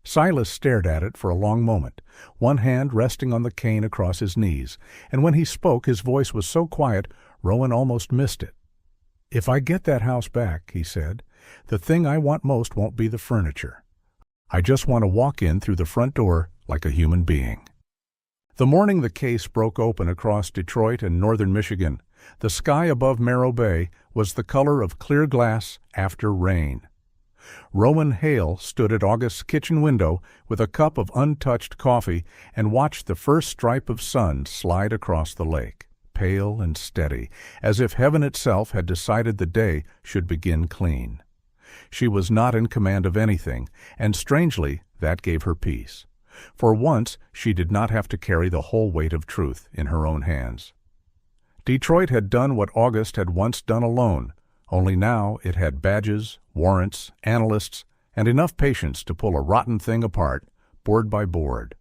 Silas stared at it for a long moment, one hand resting on the cane across his knees, and when he spoke his voice was so quiet Rowan almost missed it. "If I get that house back," he said, "the thing I want most won't be the furniture. I just want to walk in through the front door like a human being." The morning the case broke open across Detroit and northern Michigan, the sky above Merrill Bay was the color of clear glass after rain. Rowan Hale stood at August's kitchen window with a cup of untouched coffee and watched the first stripe of sun slide across the lake, pale and steady, as if heaven itself had decided the day should begin clean. She was not in command of anything, and strangely, that gave her peace. For once, she did not have to carry the whole weight of truth in her own hands. Detroit had done what August had once done alone, only now it had badges, warrants, analysts, and enough patience to pull a rotten thing apart, board by board.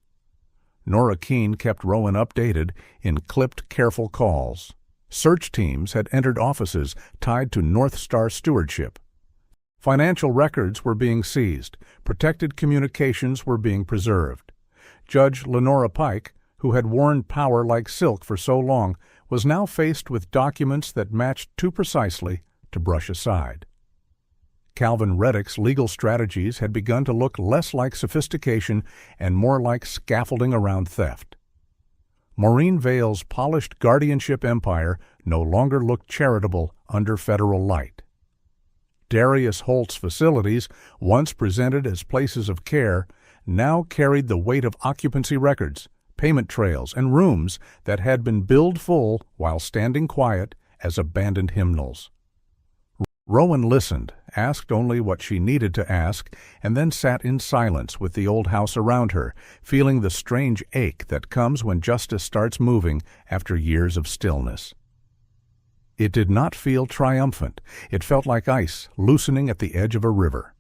Nora Keene kept Rowan updated in clipped, careful calls. Search teams had entered offices tied to North Star stewardship. Financial records were being seized. Protected communications were being preserved. Judge Lenora Pike, who had worn power like silk for so long, was now faced with documents that matched too precisely to brush aside. Calvin Reddick's legal strategies had begun to look less like sophistication and more like scaffolding around theft. Maureen Vale's polished guardianship empire no longer looked charitable under federal light. Darius Holt's facilities, once presented as places of care, now carried the weight of occupancy records, payment trails, and rooms that had been billed full while standing quiet as abandoned hymnals. Rowan listened, asked only what she needed to ask, and then sat in silence with the old house around her, feeling the strange ache that comes when justice starts moving after years of stillness. It did not feel triumphant. It felt like ice loosening at the edge of a river.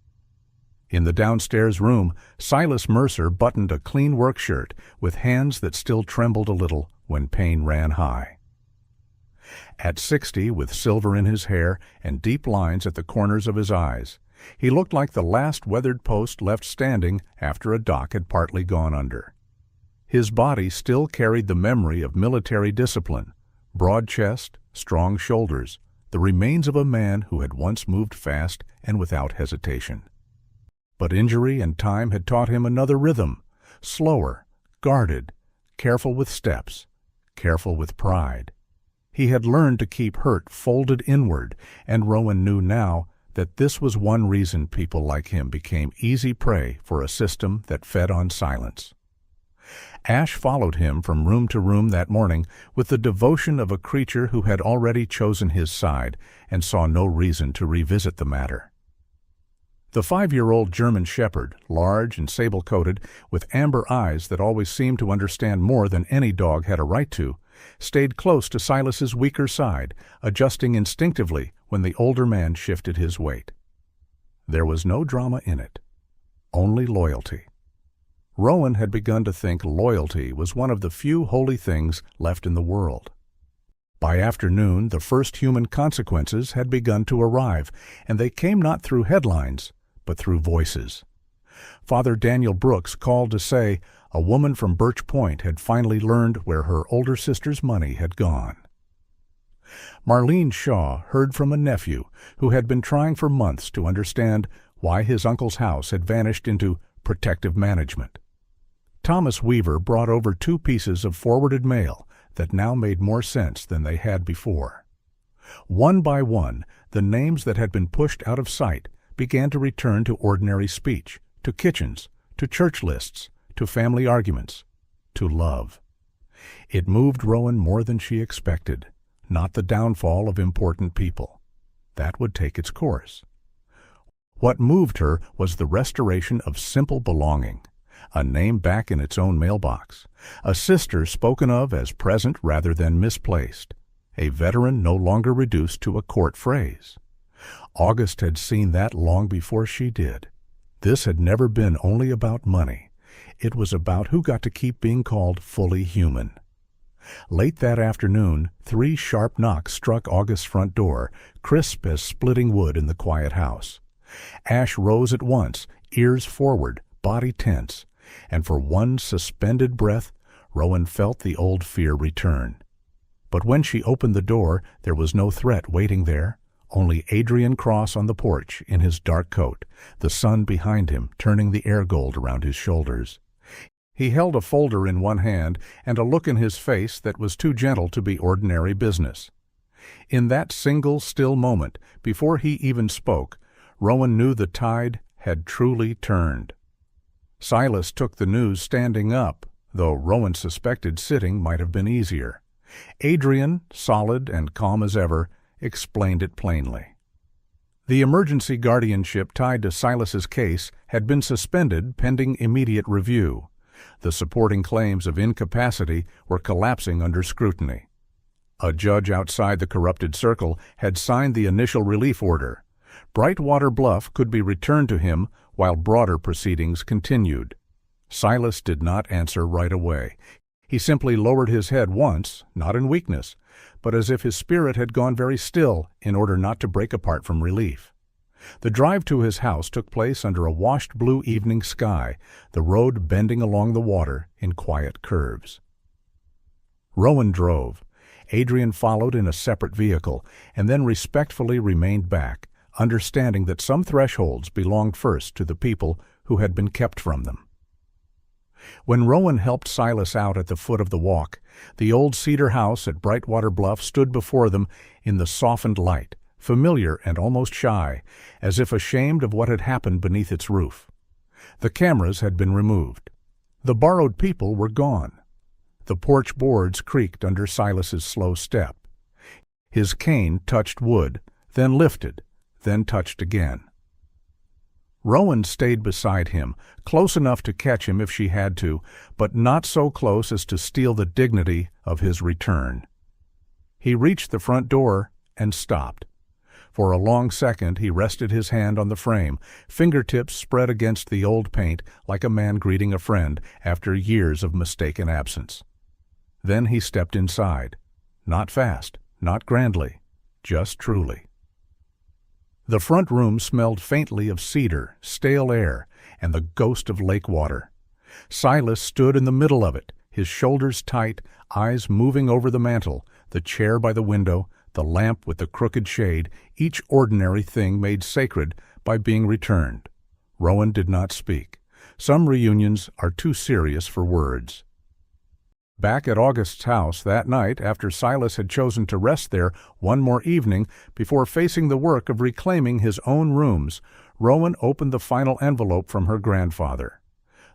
In the downstairs room, Silas Mercer buttoned a clean work shirt with hands that still trembled a little when pain ran high. At 60, with silver in his hair and deep lines at the corners of his eyes, he looked like the last weathered post left standing after a dock had partly gone under. His body still carried the memory of military discipline, broad chest, strong shoulders, the remains of a man who had once moved fast and without hesitation. But injury and time had taught him another rhythm, slower, guarded, careful with steps, careful with pride. He had learned to keep hurt folded inward, and Rowan knew now that this was one reason people like him became easy prey for a system that fed on silence. Ash followed him from room to room that morning with the devotion of a creature who had already chosen his side and saw no reason to revisit the matter. The 5-year-old German shepherd, large and sable-coated, with amber eyes that always seemed to understand more than any dog had a right to, stayed close to Silas's weaker side, adjusting instinctively when the older man shifted his weight. There was no drama in it, only loyalty. Rowan had begun to think loyalty was one of the few holy things left in the world. By afternoon, the first human consequences had begun to arrive, and they came not through headlines, but through voices. Father Daniel Brooks called to say a woman from Birch Point had finally learned where her older sister's money had gone. Marlene Shaw heard from a nephew who had been trying for months to understand why his uncle's house had vanished into protective management. Thomas Weaver brought over 2 pieces of forwarded mail that now made more sense than they had before. One by one, the names that had been pushed out of sight began to return to ordinary speech, to kitchens, to church lists, to family arguments, to love. It moved Rowan more than she expected, not the downfall of important people. That would take its course. What moved her was the restoration of simple belonging, a name back in its own mailbox, a sister spoken of as present rather than misplaced, a veteran no longer reduced to a court phrase. August had seen that long before she did. This had never been only about money. It was about who got to keep being called fully human. Late that afternoon, 3 sharp knocks struck August's front door, crisp as splitting wood in the quiet house. Ash rose at once, ears forward, body tense, and for one suspended breath, Rowan felt the old fear return. But when she opened the door, there was no threat waiting there, only Adrian Cross on the porch in his dark coat, the sun behind him turning the air gold around his shoulders. He held a folder in one hand and a look in his face that was too gentle to be ordinary business. In that single still moment, before he even spoke, Rowan knew the tide had truly turned. Silas took the news standing up, though Rowan suspected sitting might have been easier. Adrian, solid and calm as ever, explained it plainly. The emergency guardianship tied to Silas's case had been suspended pending immediate review. The supporting claims of incapacity were collapsing under scrutiny. A judge outside the corrupted circle had signed the initial relief order. Brightwater Bluff could be returned to him while broader proceedings continued. Silas did not answer right away. He simply lowered his head once, not in weakness, but as if his spirit had gone very still in order not to break apart from relief. The drive to his house took place under a washed blue evening sky, the road bending along the water in quiet curves. Rowan drove. Adrian followed in a separate vehicle, and then respectfully remained back, understanding that some thresholds belonged first to the people who had been kept from them. When Rowan helped Silas out at the foot of the walk, the old cedar house at Brightwater Bluff stood before them in the softened light, familiar and almost shy, as if ashamed of what had happened beneath its roof. The cameras had been removed. The borrowed people were gone. The porch boards creaked under Silas's slow step. His cane touched wood, then lifted, then touched again. Rowan stayed beside him, close enough to catch him if she had to, but not so close as to steal the dignity of his return. He reached the front door and stopped. For a long second he rested his hand on the frame, fingertips spread against the old paint like a man greeting a friend after years of mistaken absence. Then he stepped inside. Not fast, not grandly, just truly. The front room smelled faintly of cedar, stale air, and the ghost of lake water. Silas stood in the middle of it, his shoulders tight, eyes moving over the mantel, the chair by the window, the lamp with the crooked shade, each ordinary thing made sacred by being returned. Rowan did not speak. Some reunions are too serious for words. Back at August's house that night, after Silas had chosen to rest there one more evening before facing the work of reclaiming his own rooms, Rowan opened the final envelope from her grandfather.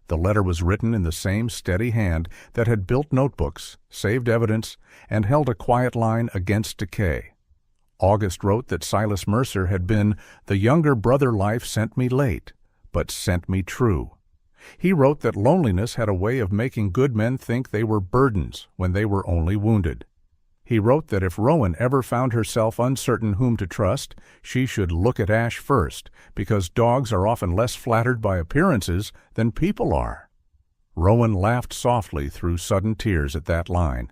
The letter was written in the same steady hand that had built notebooks, saved evidence, and held a quiet line against decay. August wrote that Silas Mercer had been "the younger brother life sent me late, but sent me true." He wrote that loneliness had a way of making good men think they were burdens when they were only wounded. He wrote that if Rowan ever found herself uncertain whom to trust, she should look at Ash first, because dogs are often less flattered by appearances than people are. Rowan laughed softly through sudden tears at that line.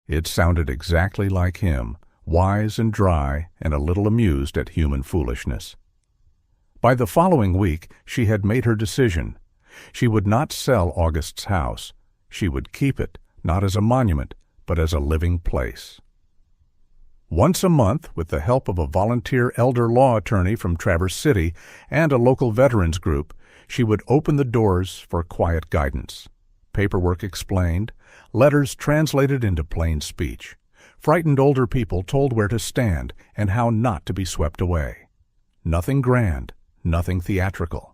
It sounded exactly like him, wise and dry and a little amused at human foolishness. By the following week, she had made her decision. She would not sell August's house. She would keep it, not as a monument, but as a living place. Once a month, with the help of a volunteer elder law attorney from Traverse City and a local veterans group, she would open the doors for quiet guidance. Paperwork explained, letters translated into plain speech. Frightened older people told where to stand and how not to be swept away. Nothing grand, nothing theatrical.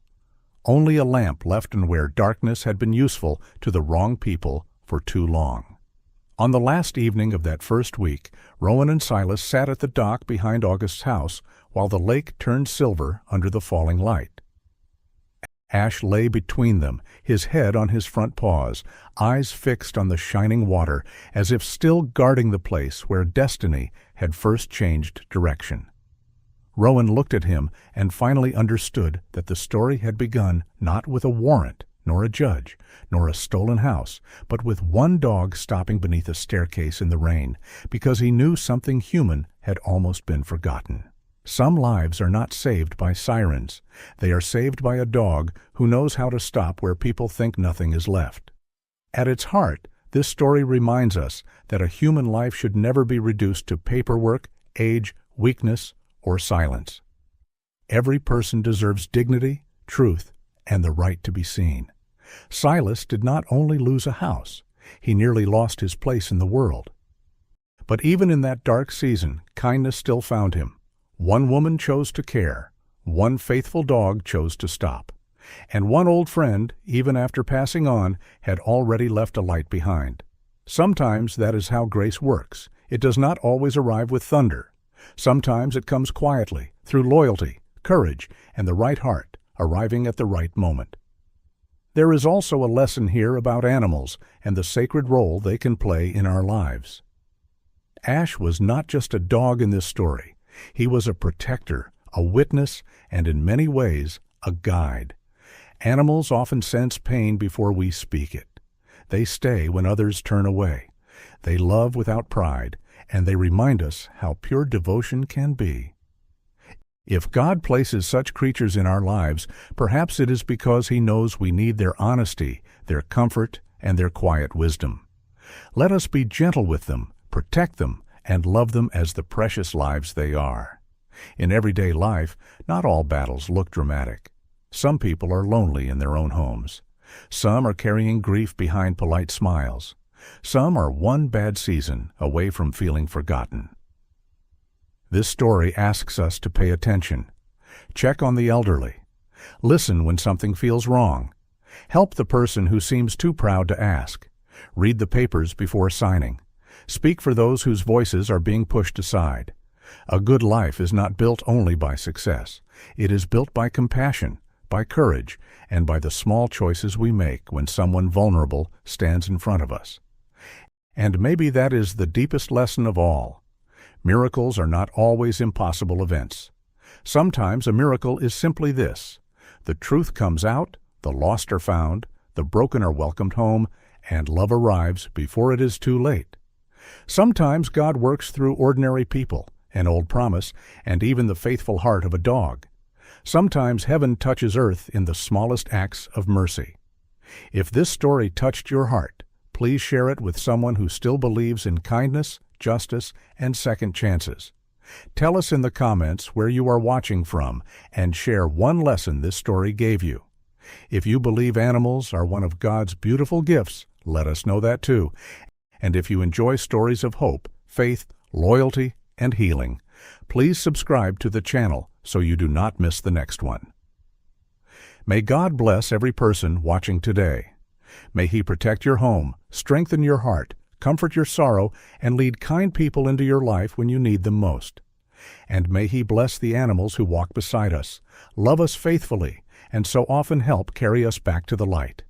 Only a lamp left in where darkness had been useful to the wrong people for too long. On the last evening of that first week, Rowan and Silas sat at the dock behind August's house while the lake turned silver under the falling light. Ash lay between them, his head on his front paws, eyes fixed on the shining water, as if still guarding the place where destiny had first changed direction. Rowan looked at him and finally understood that the story had begun not with a warrant, nor a judge, nor a stolen house, but with one dog stopping beneath a staircase in the rain, because he knew something human had almost been forgotten. Some lives are not saved by sirens. They are saved by a dog who knows how to stop where people think nothing is left. At its heart, this story reminds us that a human life should never be reduced to paperwork, age, weakness, or silence. Every person deserves dignity, truth, and the right to be seen. Silas did not only lose a house, he nearly lost his place in the world. But even in that dark season, kindness still found him. One woman chose to care, one faithful dog chose to stop, and one old friend, even after passing on, had already left a light behind. Sometimes that is how grace works. It does not always arrive with thunder. Sometimes it comes quietly, through loyalty, courage, and the right heart, arriving at the right moment. There is also a lesson here about animals and the sacred role they can play in our lives. Ash was not just a dog in this story. He was a protector, a witness, and in many ways, a guide. Animals often sense pain before we speak it. They stay when others turn away. They love without pride, and they remind us how pure devotion can be. If God places such creatures in our lives, perhaps it is because He knows we need their honesty, their comfort, and their quiet wisdom. Let us be gentle with them, protect them, and love them as the precious lives they are. In everyday life, not all battles look dramatic. Some people are lonely in their own homes. Some are carrying grief behind polite smiles. Some are one bad season away from feeling forgotten. This story asks us to pay attention. Check on the elderly. Listen when something feels wrong. Help the person who seems too proud to ask. Read the papers before signing. Speak for those whose voices are being pushed aside. A good life is not built only by success. It is built by compassion, by courage, and by the small choices we make when someone vulnerable stands in front of us. And maybe that is the deepest lesson of all. Miracles are not always impossible events. Sometimes a miracle is simply this: the truth comes out, the lost are found, the broken are welcomed home, and love arrives before it is too late. Sometimes God works through ordinary people, an old promise, and even the faithful heart of a dog. Sometimes heaven touches earth in the smallest acts of mercy. If this story touched your heart, please share it with someone who still believes in kindness, justice, and second chances. Tell us in the comments where you are watching from and share one lesson this story gave you. If you believe animals are one of God's beautiful gifts, let us know that too. And if you enjoy stories of hope, faith, loyalty, and healing, please subscribe to the channel so you do not miss the next one. May God bless every person watching today. May He protect your home, strengthen your heart, comfort your sorrow, and lead kind people into your life when you need them most. And may He bless the animals who walk beside us, love us faithfully, and so often help carry us back to the light.